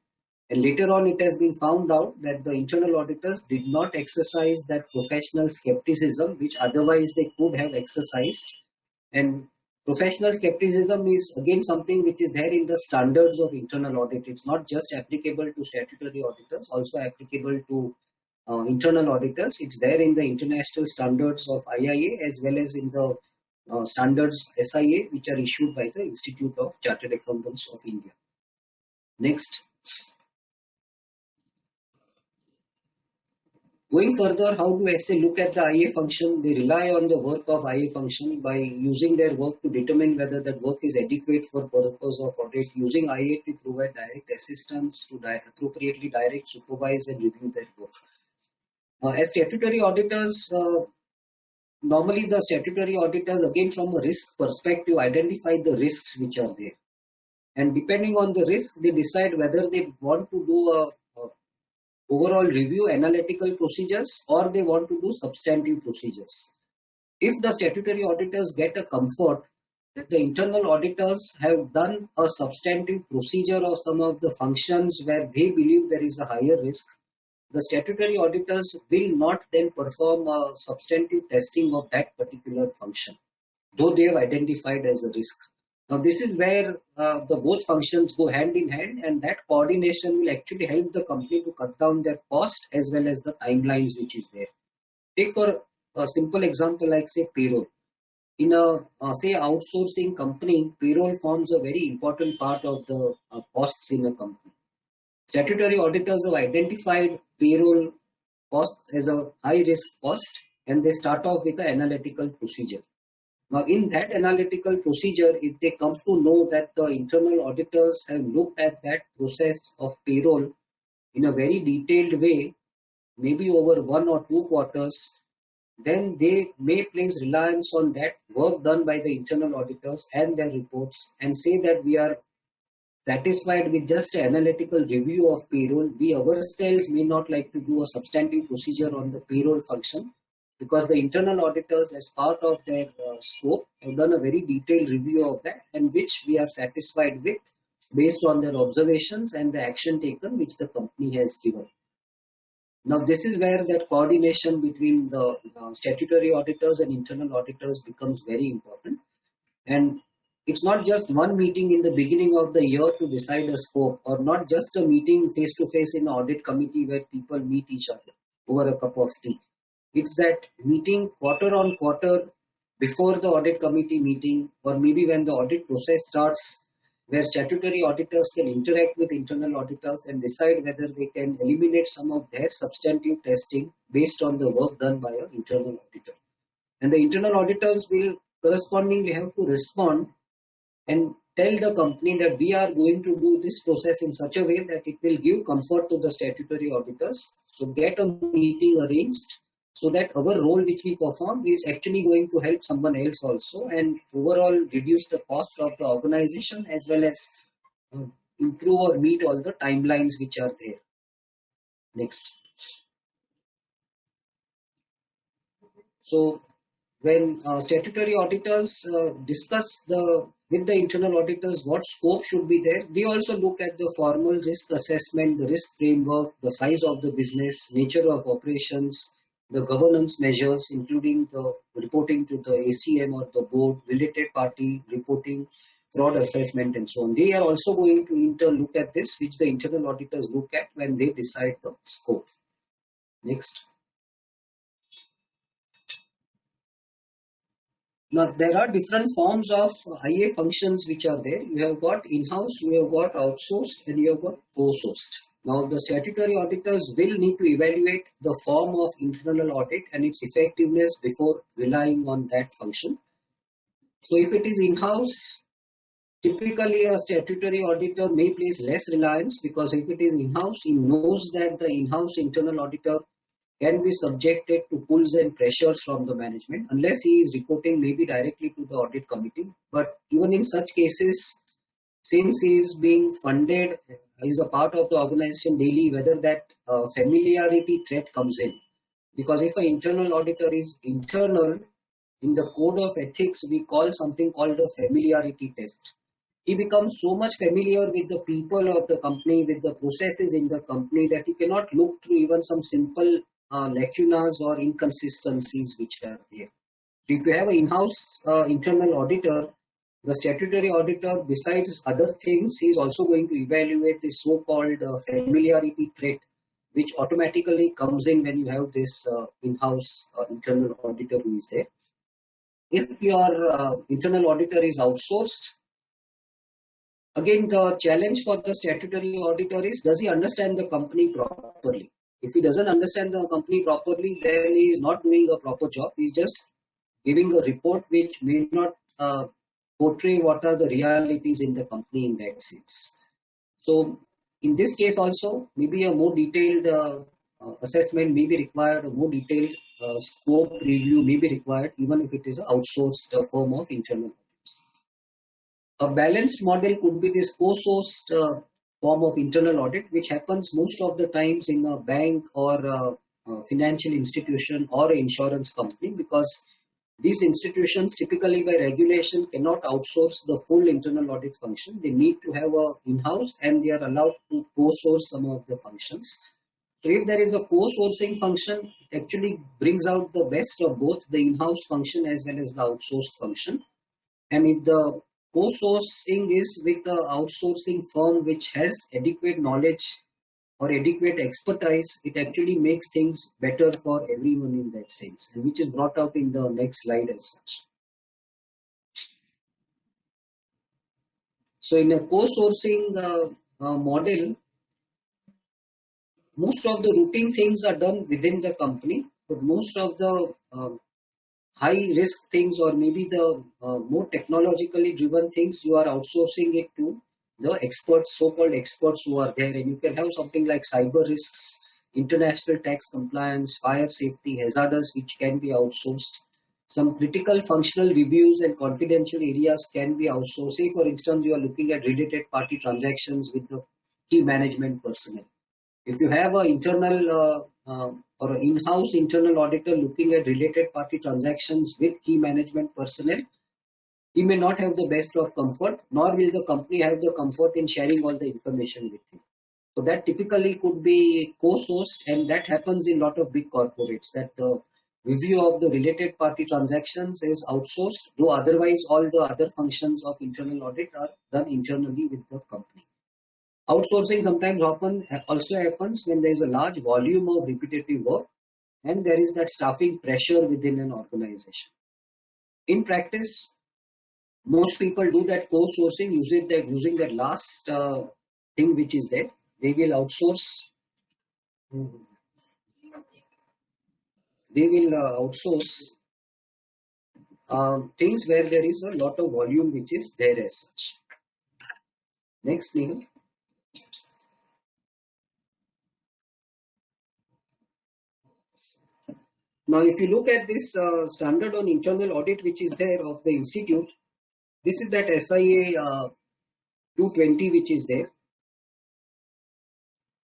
And later on, it has been found out that the internal auditors did not exercise that professional skepticism which otherwise they could have exercised. And professional skepticism is again something which is there in the standards of internal audit. It's not just applicable to statutory auditors, also applicable to internal auditors. It's there in the international standards of IIA as well as in the standards SIA, which are issued by the Institute of Chartered Accountants of India. Next. Going further, how do SA look at the IA function? They rely on the work of IA function by using their work to determine whether that work is adequate for purpose of audit, using IA to provide direct assistance to appropriately direct, supervise and review their work. As statutory auditors, normally the statutory auditors, again from a risk perspective, identify the risks which are there. And depending on the risk, they decide whether they want to do a overall review analytical procedures or they want to do substantive procedures. If the statutory auditors get a comfort that the internal auditors have done a substantive procedure of some of the functions where they believe there is a higher risk, the statutory auditors will not then perform a substantive testing of that particular function, though they have identified as a risk. Now, this is where the both functions go hand in hand, and that coordination will actually help the company to cut down their cost as well as the timelines which is there. Take for a simple example like say payroll. In a say outsourcing company, payroll forms a very important part of the costs in a company. Statutory auditors have identified payroll costs as a high risk cost, and they start off with an analytical procedure. Now, in that analytical procedure, if they come to know that the internal auditors have looked at that process of payroll in a very detailed way, maybe over 1 or 2 quarters, then they may place reliance on that work done by the internal auditors and their reports and say that we are satisfied with just an analytical review of payroll. We ourselves may not like to do a substantive procedure on the payroll function because the internal auditors, as part of their scope, have done a very detailed review of that and which we are satisfied with based on their observations and the action taken which the company has given. Now, this is where that coordination between the statutory auditors and internal auditors becomes very important. And it's not just one meeting in the beginning of the year to decide a scope, or not just a meeting face to face in an audit committee where people meet each other over a cup of tea. It's that meeting quarter on quarter before the audit committee meeting, or maybe when the audit process starts, where statutory auditors can interact with internal auditors and decide whether they can eliminate some of their substantive testing based on the work done by an internal auditor. And the internal auditors will correspondingly have to respond and tell the company that we are going to do this process in such a way that it will give comfort to the statutory auditors. So get a meeting arranged so that our role which we perform is actually going to help someone else also and overall reduce the cost of the organization as well as uh, improve or meet all the timelines which are there. Next. So when statutory auditors discuss with the internal auditors what scope should be there, they also look at the formal risk assessment, the risk framework, the size of the business, nature of operations, the governance measures, including the reporting to the ACM or the board, related party reporting, fraud assessment, and so on. They are also going to look at this, which the internal auditors look at when they decide the scope. Next. Now, there are different forms of IA functions which are there. You have got in-house, you have got outsourced, and you have got co-sourced. Now, the statutory auditors will need to evaluate the form of internal audit and its effectiveness before relying on that function. So, if it is in-house, typically a statutory auditor may place less reliance because if it is in-house, he knows that the in-house internal auditor can be subjected to pulls and pressures from the management unless he is reporting maybe directly to the audit committee. But even in such cases, since he is being funded, he is a part of the organization daily, whether that familiarity threat comes in. Because if an internal auditor is internal, in the code of ethics, we call something called a familiarity test. He becomes so much familiar with the people of the company, with the processes in the company, that he cannot look through even some simple lacunas or inconsistencies which are there. If you have an in-house internal auditor, the statutory auditor, besides other things, he is also going to evaluate the so-called familiarity threat, which automatically comes in when you have this in-house internal auditor who is there. If your internal auditor is outsourced, again, the challenge for the statutory auditor is, does he understand the company properly? If he doesn't understand the company properly, then he is not doing a proper job. He is just giving a report which may not portray what are the realities in the company in that sense. So, in this case also, maybe a more detailed assessment may be required, a more detailed scope review may be required, even if it is an outsourced form of internal. A balanced model could be this co-sourced form of internal audit, which happens most of the times in a bank or a financial institution or an insurance company, because these institutions typically by regulation cannot outsource the full internal audit function. They need to have a in-house and they are allowed to co-source some of the functions. So if there is a co-sourcing function, it actually brings out the best of both the in-house function as well as the outsourced function. And if the co-sourcing is with the outsourcing firm which has adequate knowledge or adequate expertise, it actually makes things better for everyone in that sense, and which is brought out in the next slide as such. So in a co-sourcing model, most of the routine things are done within the company, but most of the high risk things or maybe the more technologically driven things, you are outsourcing it to the experts, so-called experts who are there. And you can have something like cyber risks, international tax compliance, fire safety, hazardous, which can be outsourced. Some critical functional reviews and confidential areas can be outsourced. Say, for instance, you are looking at related party transactions with the key management personnel. If you have an internal or an in-house internal auditor looking at related party transactions with key management personnel, he may not have the best of comfort, nor will the company have the comfort in sharing all the information with him. So that typically could be co-sourced, and that happens in a lot of big corporates, that the review of the related party transactions is outsourced, though otherwise all the other functions of internal audit are done internally with the company. Outsourcing sometimes also happens when there is a large volume of repetitive work and there is that staffing pressure within an organization. In practice, most people do that co-sourcing using that last thing which is there. They will outsource. They will outsource things where there is a lot of volume which is there as such. Next, Neil. Now, if you look at this standard on internal audit which is there of the institute, this is that SIA 220 which is there.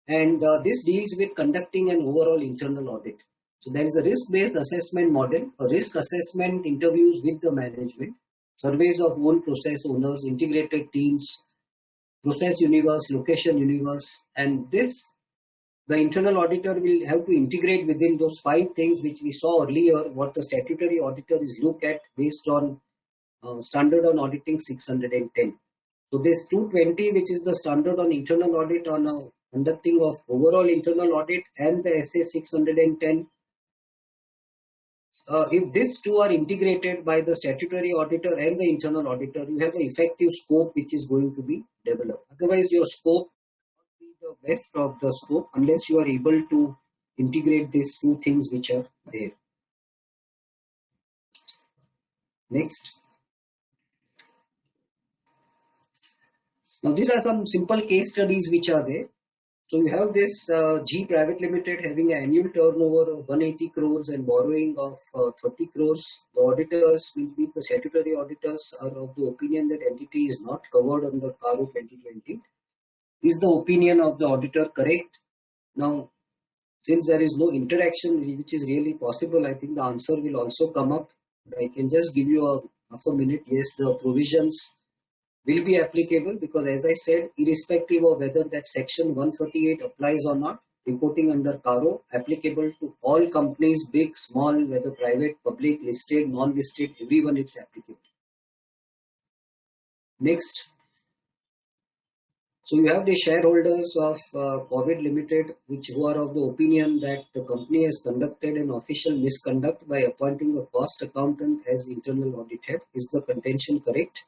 And this deals with conducting an overall internal audit. So there is a risk-based assessment model, a risk assessment interviews with the management, surveys of own process owners, integrated teams, process universe, location universe, and this the internal auditor will have to integrate within those 5 things which we saw earlier, what the statutory auditor is look at based on standard on auditing 610. So this 220, which is the standard on internal audit on conducting of overall internal audit, and the SA 610, if these two are integrated by the statutory auditor and the internal auditor, you have an effective scope which is going to be developed. Otherwise, your scope the best of the scope unless you are able to integrate these 2 things which are there. Next. Now these are some simple case studies which are there. So you have this G Private Limited having an annual turnover of 180 crores and borrowing of 30 crores. The auditors, means the statutory auditors, are of the opinion that entity is not covered under CARO 2020. Is the opinion of the auditor correct? Now, since there is no interaction which is really possible, I think the answer will also come up. But I can just give you a half a minute. Yes, the provisions will be applicable because, as I said, irrespective of whether that section 138 applies or not, reporting under CARO applicable to all companies, big, small, whether private, public, listed, non-listed, everyone it's applicable. Next. So you have the shareholders of COVID Limited, who are of the opinion that the company has conducted an official misconduct by appointing a cost accountant as internal audit head. Is the contention correct?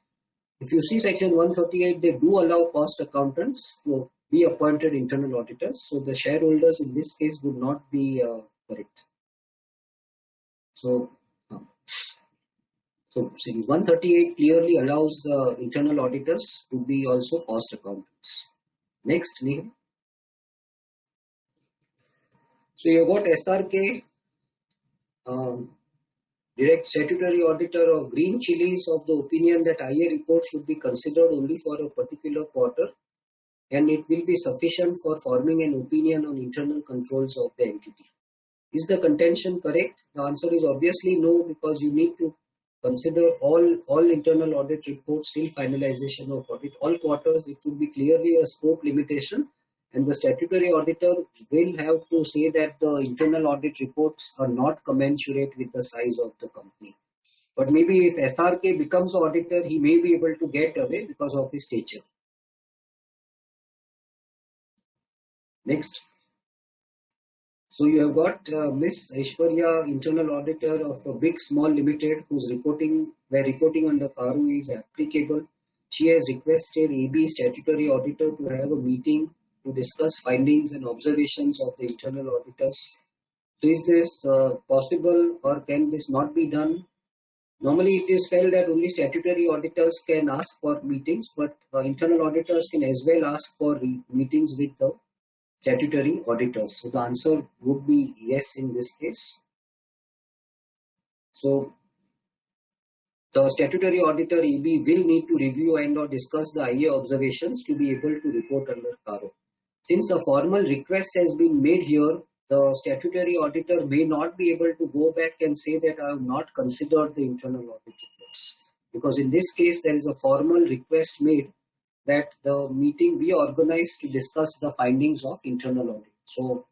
If you see section 138, they do allow cost accountants to be appointed internal auditors. So the shareholders in this case would not be correct. So 138 clearly allows internal auditors to be also cost accountants. Next, Neil. So you got SRK, direct statutory auditor of Green Chilies, of the opinion that IA report should be considered only for a particular quarter and it will be sufficient for forming an opinion on internal controls of the entity. Is the contention correct? The answer is obviously no, because you need to consider all internal audit reports till finalization of audit. All quarters, it would be clearly a scope limitation, and the statutory auditor will have to say that the internal audit reports are not commensurate with the size of the company. But maybe if SRK becomes auditor, he may be able to get away because of his stature. Next. So you have got Miss Aishwarya, internal auditor of a big small limited, whose reporting under CARO is applicable. she has requested AB statutory auditor to have a meeting to discuss findings and observations of the internal auditors. So is this possible, or can this not be done? Normally, it is felt that only statutory auditors can ask for meetings, but internal auditors can as well ask for meetings with the statutory auditors. So the answer would be yes in this case. So the statutory auditor EB will need to review and or discuss the IA observations to be able to report under CARO. Since a formal request has been made here, the statutory auditor may not be able to go back and say that I have not considered the internal audit reports. Because in this case, there is a formal request made that the meeting be organized to discuss the findings of internal audit. So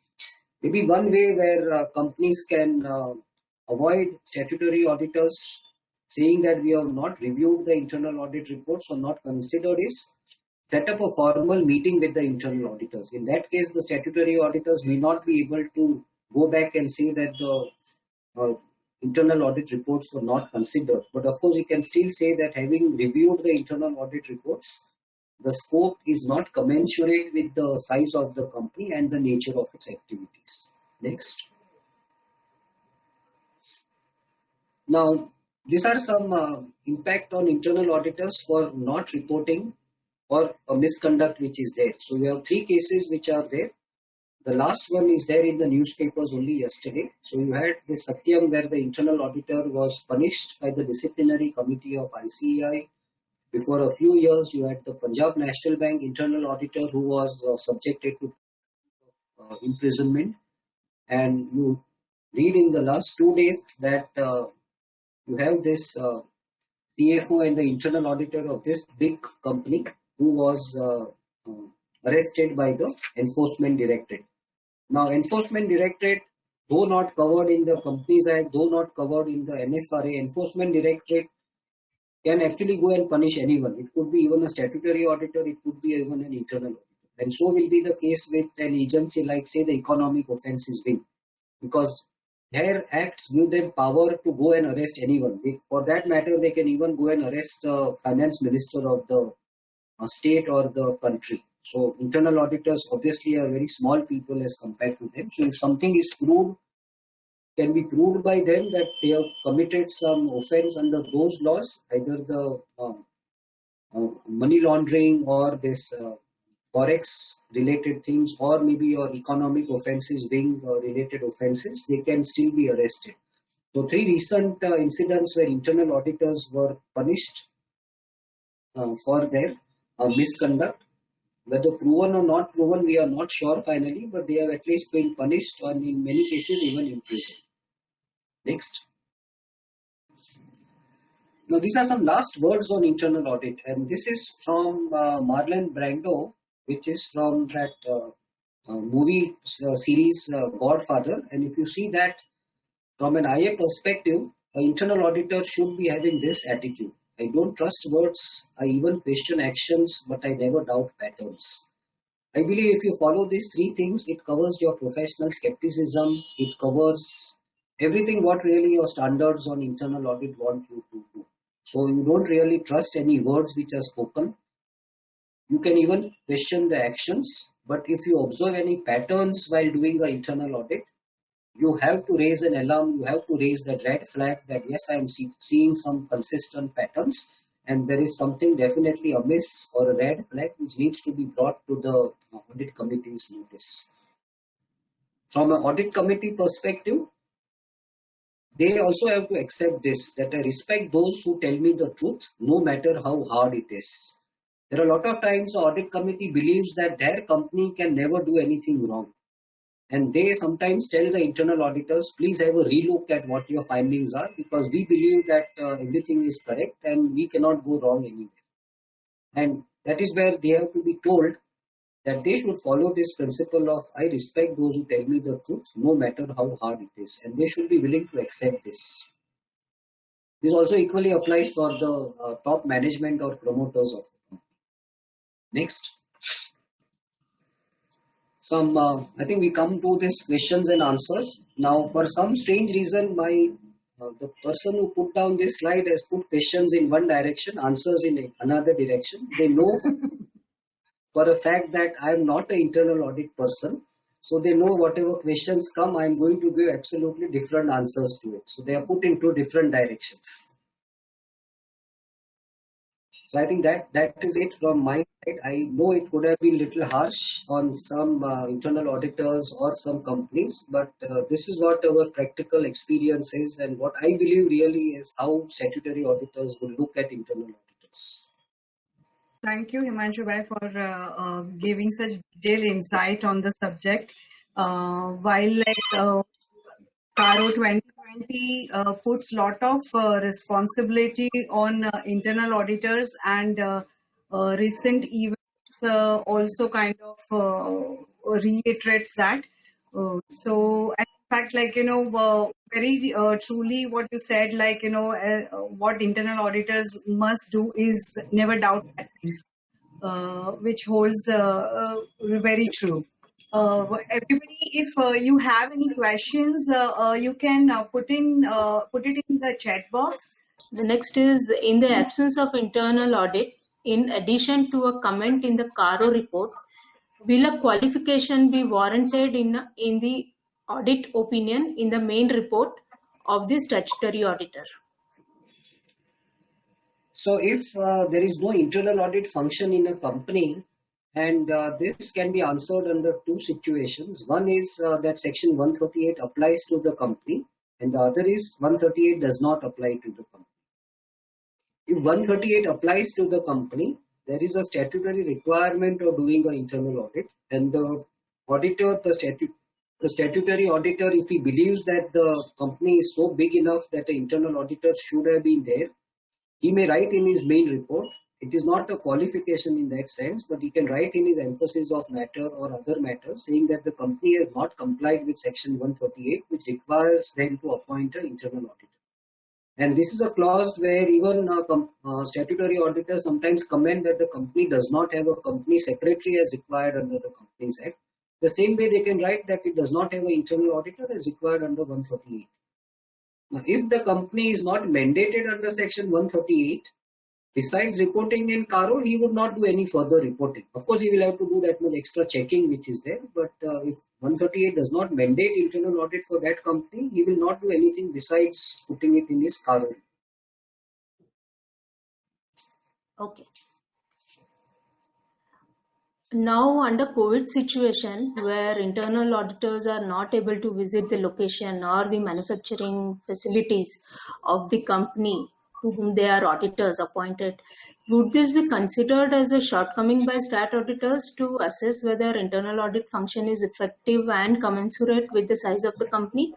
maybe one way where companies can avoid statutory auditors saying that we have not reviewed the internal audit reports or not considered is set up a formal meeting with the internal auditors. In that case, the statutory auditors may not be able to go back and say that the internal audit reports were not considered. But of course, you can still say that having reviewed the internal audit reports, the scope is not commensurate with the size of the company and the nature of its activities. Next. Now, these are some impact on internal auditors for not reporting or a misconduct which is there. So we have 3 cases which are there. The last one is there in the newspapers only yesterday. So you had the Satyam where the internal auditor was punished by the disciplinary committee of ICAI. Before a few years, you had the Punjab National Bank internal auditor who was subjected to imprisonment. And you read in the last 2 days that you have this CFO and the internal auditor of this big company who was arrested by the Enforcement Directorate. Now, Enforcement Directorate, though not covered in the Companies Act, though not covered in the NFRA, Enforcement Directorate can actually go and punish anyone. It could be even a statutory auditor, it could be even an internal auditor. And so will be the case with an agency like, say, the Economic Offences Wing, because their acts give them power to go and arrest anyone. For that matter, they can even go and arrest the finance minister of the state or the country. So internal auditors obviously are very small people as compared to them. So if something is proved, can be proved by them that they have committed some offense under those laws, either the money laundering or this forex related things, or maybe your economic offences wing related offences, they can still be arrested. So 3 recent incidents where internal auditors were punished for their misconduct. Whether proven or not proven, we are not sure finally, but they have at least been punished and in many cases even imprisoned. Next. Now these are some last words on internal audit, and this is from Marlon Brando, which is from that movie series Godfather. And if you see that from an IA perspective, an internal auditor should be having this attitude. I don't trust words, I even question actions, but I never doubt patterns. I believe if you follow these 3 things, it covers your professional skepticism, it covers everything what really your standards on internal audit want you to do. So you don't really trust any words which are spoken. You can even question the actions, but if you observe any patterns while doing an internal audit, you have to raise an alarm, you have to raise that red flag that yes, I am seeing some consistent patterns and there is something definitely amiss or a red flag which needs to be brought to the audit committee's notice. From an audit committee perspective, they also have to accept this, that I respect those who tell me the truth, no matter how hard it is. There are a lot of times the audit committee believes that their company can never do anything wrong. And they sometimes tell the internal auditors, please have a relook at what your findings are, because we believe that everything is correct and we cannot go wrong anywhere. And that is where they have to be told that they should follow this principle of I respect those who tell me the truth, no matter how hard it is. And they should be willing to accept this. This also equally applies for the top management or promoters of the company. Next. I think we come to this questions and answers. Now, for some strange reason, my the person who put down this slide has put questions in one direction, answers in another direction. They know for a fact that I am not an internal audit person. So they know whatever questions come, I am going to give absolutely different answers to it. So they are put in two different directions. So I think that is it from my side. I know it could have been little harsh on some internal auditors or some companies, but this is what our practical experience is, and what I believe really is how statutory auditors will look at internal auditors. Thank you, Himanshu Bhai, for giving such detailed insight on the subject. While Caro 2020 puts lot of responsibility on internal auditors, and recent events also kind of reiterates that. And in fact, very truly what you said, what internal auditors must do is never doubt bad things, which holds very true. Everybody, if you have any questions, you can put it in the chat box. The next is, in the absence of internal audit, in addition to a comment in the Caro report, will a qualification be warranted in the audit opinion in the main report of the statutory auditor? So if there is no internal audit function in a company, and this can be answered under two situations. One is that section 138 applies to the company, and the other is 138 does not apply to the company. If 138 applies to the company, there is a statutory requirement of doing an internal audit, and the auditor, the statutory auditor, if he believes that the company is so big enough that an internal auditor should have been there, he may write in his main report. It is not a qualification in that sense, but he can write in his emphasis of matter or other matters saying that the company has not complied with section 138, which requires them to appoint an internal auditor. And this is a clause where even statutory auditors sometimes comment that the company does not have a company secretary as required under the Companies Act. The same way they can write that it does not have an internal auditor as required under 138. Now, if the company is not mandated under section 138, besides reporting in Caro, he would not do any further reporting. Of course, he will have to do that much extra checking which is there, but if 138 does not mandate internal audit for that company, he will not do anything besides putting it in his Caro. Okay. Now, under COVID situation, where internal auditors are not able to visit the location or the manufacturing facilities of the company to whom they are auditors appointed, would this be considered as a shortcoming by stat auditors to assess whether internal audit function is effective and commensurate with the size of the company?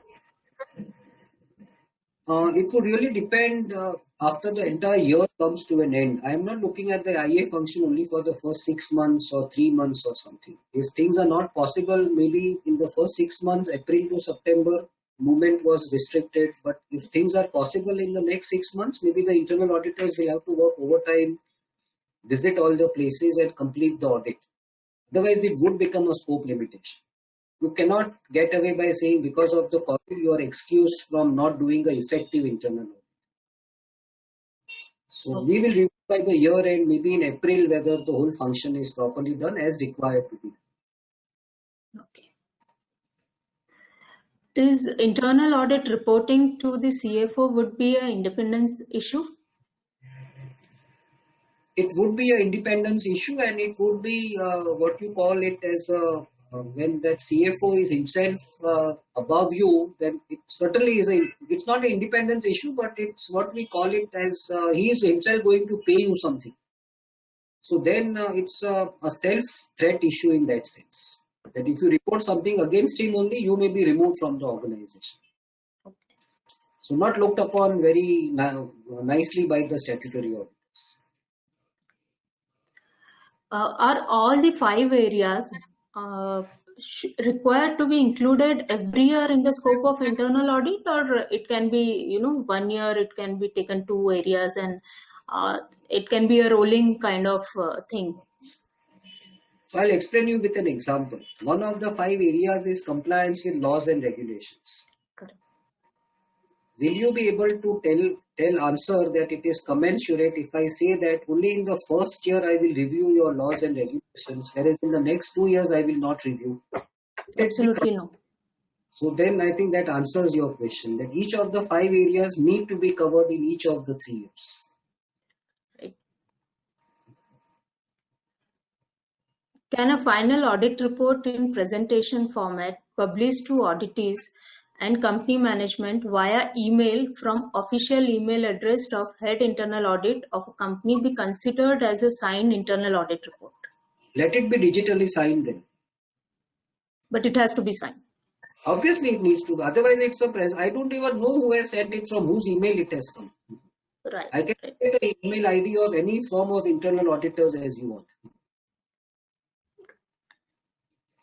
It would really depend after the entire year comes to an end. I am not looking at the IA function only for the first 6 months or 3 months or something. If things are not possible, maybe in the first 6 months, April to September, movement was restricted. But if things are possible in the next 6 months, maybe the internal auditors will have to work overtime, visit all the places and complete the audit. Otherwise, it would become a scope limitation. You cannot get away by saying because of the COVID you are excused from not doing an effective internal audit. So we will review by the year end, maybe in April, whether the whole function is properly done as required to be. Okay. Is internal audit reporting to the CFO would be an independence issue? It would be an independence issue, and it would be what you call it as a when that CFO is himself above you, then it certainly is it's not an independence issue, but it's what we call it as he is himself going to pay you something. So then it's a self-threat issue in that sense. That if you report something against him only, you may be removed from the organization. Okay. So not looked upon very nicely by the statutory auditors. Are all the 5 areas required to be included every year in the scope of internal audit, or it can be, 1 year it can be taken 2 areas and it can be a rolling kind of thing? So I'll explain you with an example. One of the 5 areas is compliance with laws and regulations. Correct. will you be able to tell answer that it is commensurate if I say that only in the first year I will review your laws and regulations, whereas in the next 2 years I will not review? Absolutely no. So then I think that answers your question, that each of the 5 areas need to be covered in each of the 3 years. Right. Can a final audit report in presentation format published to auditees and company management via email from official email address of head internal audit of a company be considered as a signed internal audit report? Let it be digitally signed then. But it has to be signed. Obviously it needs to be, otherwise it's a press. I don't even know who has sent it, from whose email it has come. Right. I can Right. get the email ID of any form of internal auditors as you want.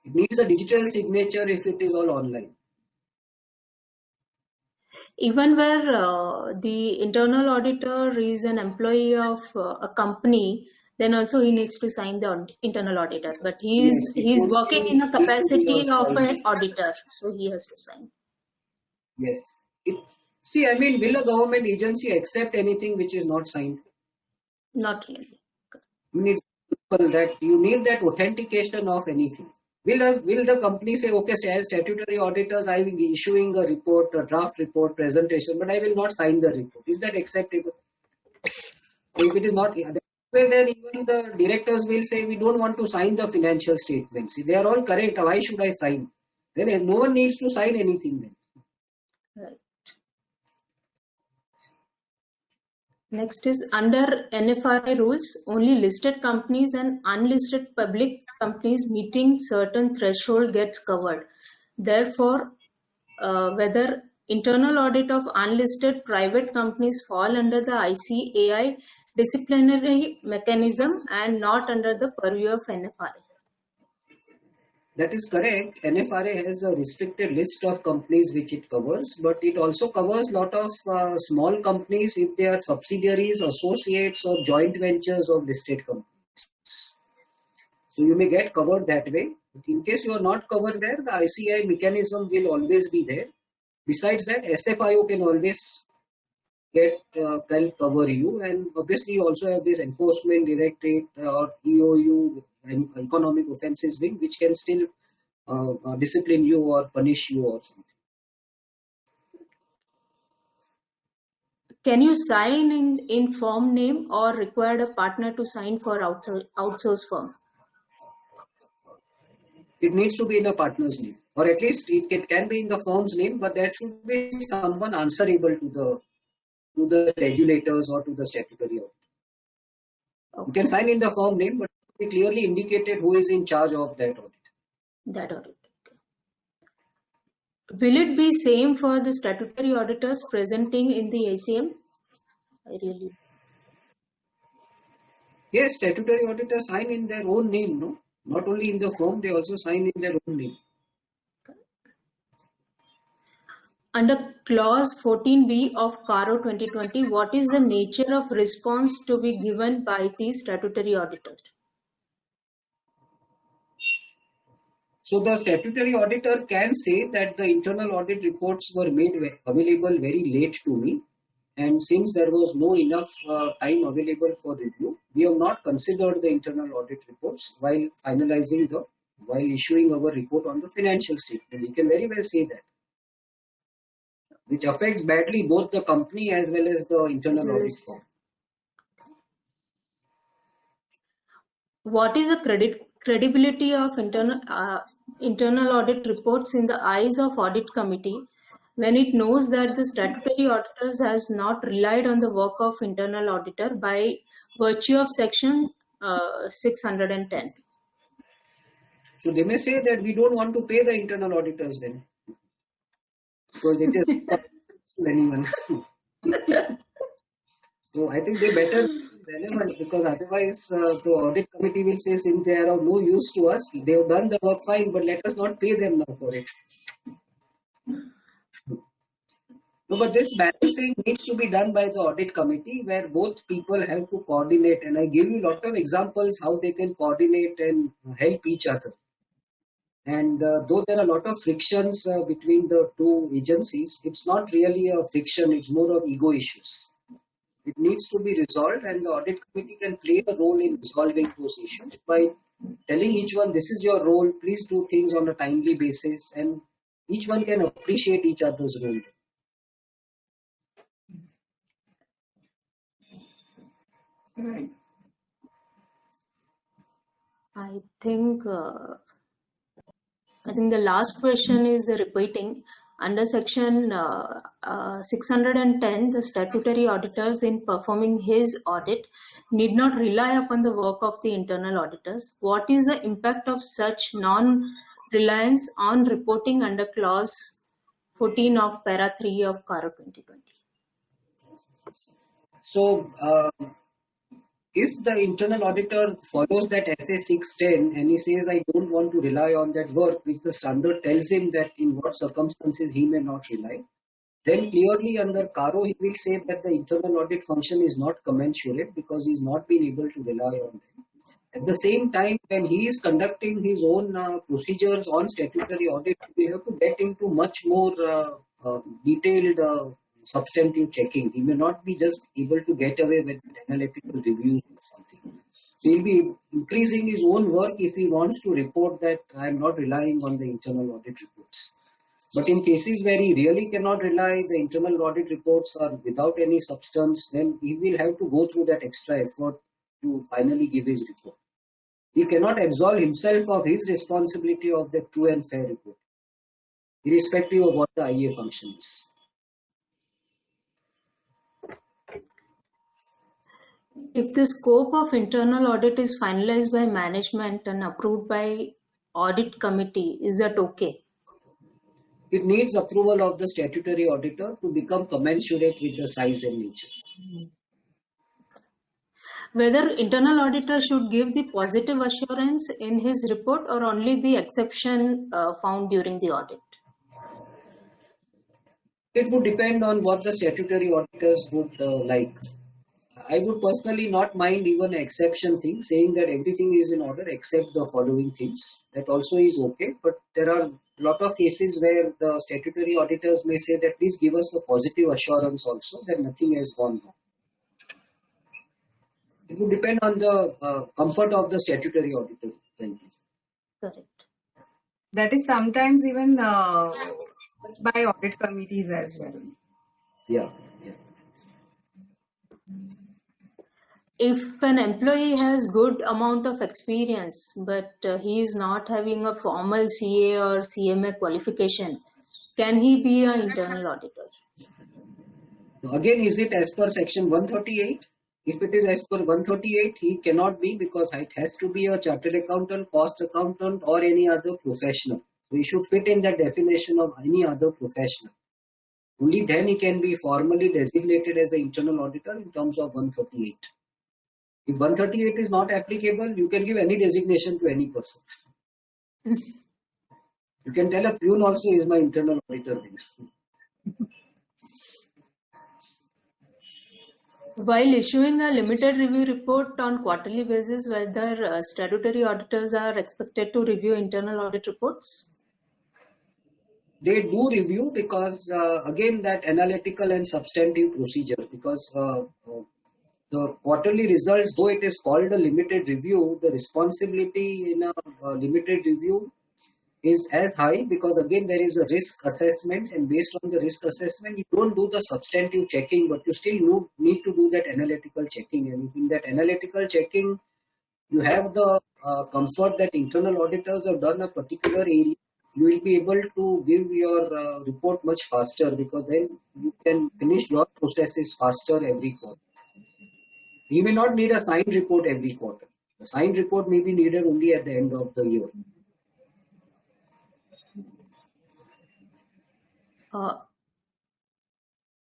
It needs a digital signature if it is all online. Even where the internal auditor is an employee of a company, then also he needs to sign the internal auditor. But Yes, it he's would working still in a need to be capacity a of an signed. auditor, so he has to sign. Yes. See, I mean, will a government agency accept anything which is not signed? Not really. You need simple that you need that authentication of anything. Will the company say, okay, as statutory auditors, I will be issuing a report, a draft report, presentation, but I will not sign the report? Is that acceptable? If it is not, then even the directors will say, we don't want to sign the financial statements. If they are all correct, why should I sign? Then no one needs to sign anything then. Right. Next is under NFRA rules, only listed companies and unlisted public companies meeting certain threshold gets covered. Therefore, whether internal audit of unlisted private companies fall under the ICAI disciplinary mechanism and not under the purview of NFRA. That is correct. NFRA has a restricted list of companies which it covers, but it also covers a lot of small companies if they are subsidiaries, associates, or joint ventures of listed companies. So you may get covered that way. But in case you are not covered there, the ICAI mechanism will always be there. Besides that, SFIO can always can cover you, and obviously you also have this enforcement directorate or EOU, economic offences wing, which can still discipline you or punish you or something. Can you sign in firm name or require a partner to sign for outsource firm? It needs to be in a partner's name, or at least it can be in the firm's name, but there should be someone answerable to the regulators or to the statutory authority. Okay. You can sign in the firm name, but it should be clearly indicated who is in charge of that audit. That audit. Will it be same for the statutory auditors presenting in the ACM? Yes, statutory auditors sign in their own name, no? Not only in the firm, they also sign in their own name. Under clause 14B of CARO 2020, what is the nature of response to be given by the statutory auditor? So the statutory auditor can say that the internal audit reports were made available very late to me, and since there was no enough time available for review, we have not considered the internal audit reports while issuing our report on the financial statement. We can very well say that, which affects badly both the company as well as the internal audit firm. What is the credibility of internal audit reports in the eyes of audit committee when it knows that the statutory auditors has not relied on the work of internal auditor by virtue of section 610? So they may say that we don't want to pay the internal auditors then, because it is not to anyone. So I think they better be relevant, because otherwise the audit committee will say, since they are of no use to us, they have done the work fine, but let us not pay them now for it. No, but this balancing needs to be done by the audit committee, where both people have to coordinate, and I give you a lot of examples how they can coordinate and help each other. And though there are a lot of frictions between the two agencies, it's not really a friction, it's more of ego issues. It needs to be resolved, and the audit committee can play a role in resolving those issues by telling each one, this is your role, please do things on a timely basis, and each one can appreciate each other's role. Right. I think the last question is repeating. Under section 610, the statutory auditors in performing his audit need not rely upon the work of the internal auditors. What is the impact of such non-reliance on reporting under clause 14 of para 3 of CARO 2020? So, if the internal auditor follows that SA 610 and he says, I don't want to rely on that work, which the standard tells him that in what circumstances he may not rely, then clearly under CARO he will say that the internal audit function is not commensurate because he's not been able to rely on them. At the same time, when he is conducting his own procedures on statutory audit, we have to get into much more detailed substantive checking. He may not be just able to get away with analytical reviews or something. So he'll be increasing his own work if he wants to report that I am not relying on the internal audit reports. But in cases where he really cannot rely, the internal audit reports are without any substance, then he will have to go through that extra effort to finally give his report. He cannot absolve himself of his responsibility of the true and fair report, irrespective of what the IA function is. If the scope of internal audit is finalized by management and approved by audit committee, is that okay? It needs approval of the statutory auditor to become commensurate with the size and nature. Whether internal auditor should give the positive assurance in his report or only the exception found during the audit? It would depend on what the statutory auditors would like. I would personally not mind even an exception thing, saying that everything is in order except the following things. That also is okay, but there are a lot of cases where the statutory auditors may say that please give us a positive assurance also that nothing has gone wrong. It would depend on the comfort of the statutory auditor. Correct. That is sometimes even by audit committees as well. Yeah. If an employee has good amount of experience, but he is not having a formal CA or CMA qualification, can he be an internal auditor? Again, is it as per section 138? If it is as per 138, he cannot be because it has to be a chartered accountant, cost accountant or any other professional. So he should fit in that definition of any other professional. Only then he can be formally designated as the internal auditor in terms of 138. If 138 is not applicable, you can give any designation to any person. You can tell a pune also is my internal auditor. While issuing a limited review report on quarterly basis, whether statutory auditors are expected to review internal audit reports? They do review because again that analytical and substantive procedure, because the quarterly results, though it is called a limited review, the responsibility in a limited review is as high because again there is a risk assessment, and based on the risk assessment you don't do the substantive checking, but you still need to do that analytical checking, and in that analytical checking you have the comfort that internal auditors have done a particular area. You will be able to give your report much faster because then you can finish your processes faster every quarter. You may not need a signed report every quarter. The signed report may be needed only at the end of the year.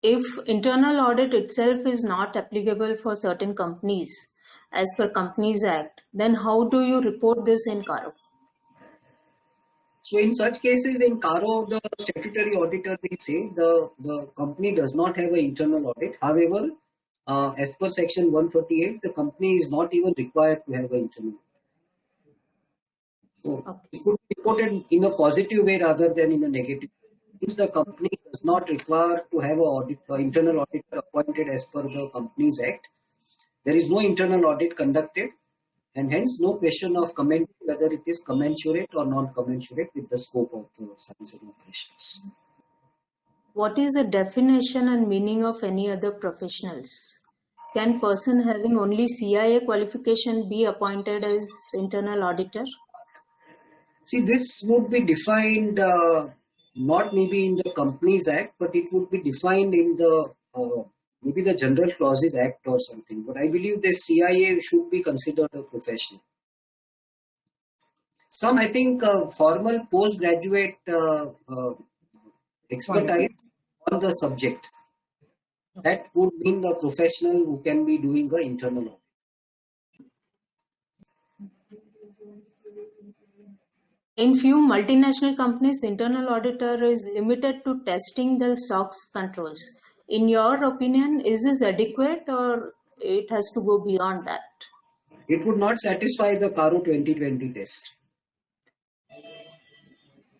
If internal audit itself is not applicable for certain companies as per Companies Act, then how do you report this in CARO? So in such cases in CARO, the statutory auditor will say the company does not have an internal audit. However, as per section 138, the company is not even required to have an internal audit. So Okay. it would be reported in a positive way rather than in a negative. Since the company does not require to have an internal auditor appointed as per the Companies Act, there is no internal audit conducted, and hence no question of commenting whether it is commensurate or non-commensurate with the scope of the science and operations. What is the definition and meaning of any other professionals? Can person having only CIA qualification be appointed as internal auditor? See, this would be defined not maybe in the Companies Act, but it would be defined in the maybe the General Clauses Act or something. But I believe the CIA should be considered a professional. Some, I think, formal postgraduate expertise on the subject. That would mean the professional who can be doing the internal audit. In few multinational companies, the internal auditor is limited to testing the SOX controls. In your opinion, is this adequate or it has to go beyond that? It would not satisfy the CARO 2020 test.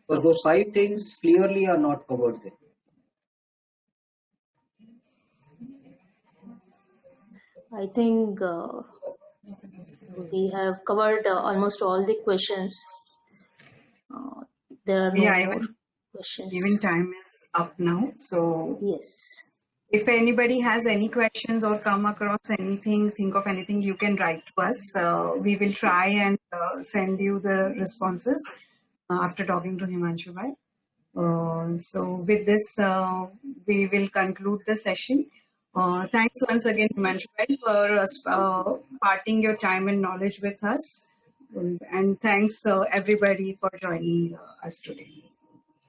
Because those 5 things clearly are not covered there. I think we have covered almost all the questions. There are no more questions. Even time is up now. So Yes. if anybody has any questions or come across anything, think of anything, you can write to us. We will try and send you the responses after talking to Himanshu Bhai. So with this, we will conclude the session. Thanks once again, Himanshu Bhai, for parting your time and knowledge with us. And thanks everybody for joining us today.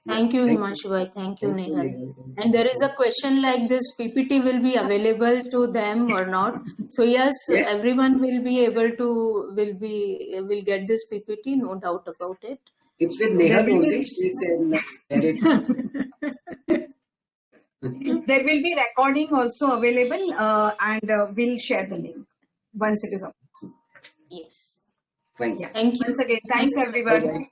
Thank you, Himanshu Bhai. Thank you, Nehal. And there is a question like this: PPT will be available to them or not? So yes, everyone will be able to will get this PPT, no doubt about it. It's with Nehal only. She can There will be recording also available, and we'll share the link once it is up. Yes. Thank you. Thank you. Once again, thanks everyone. Bye-bye.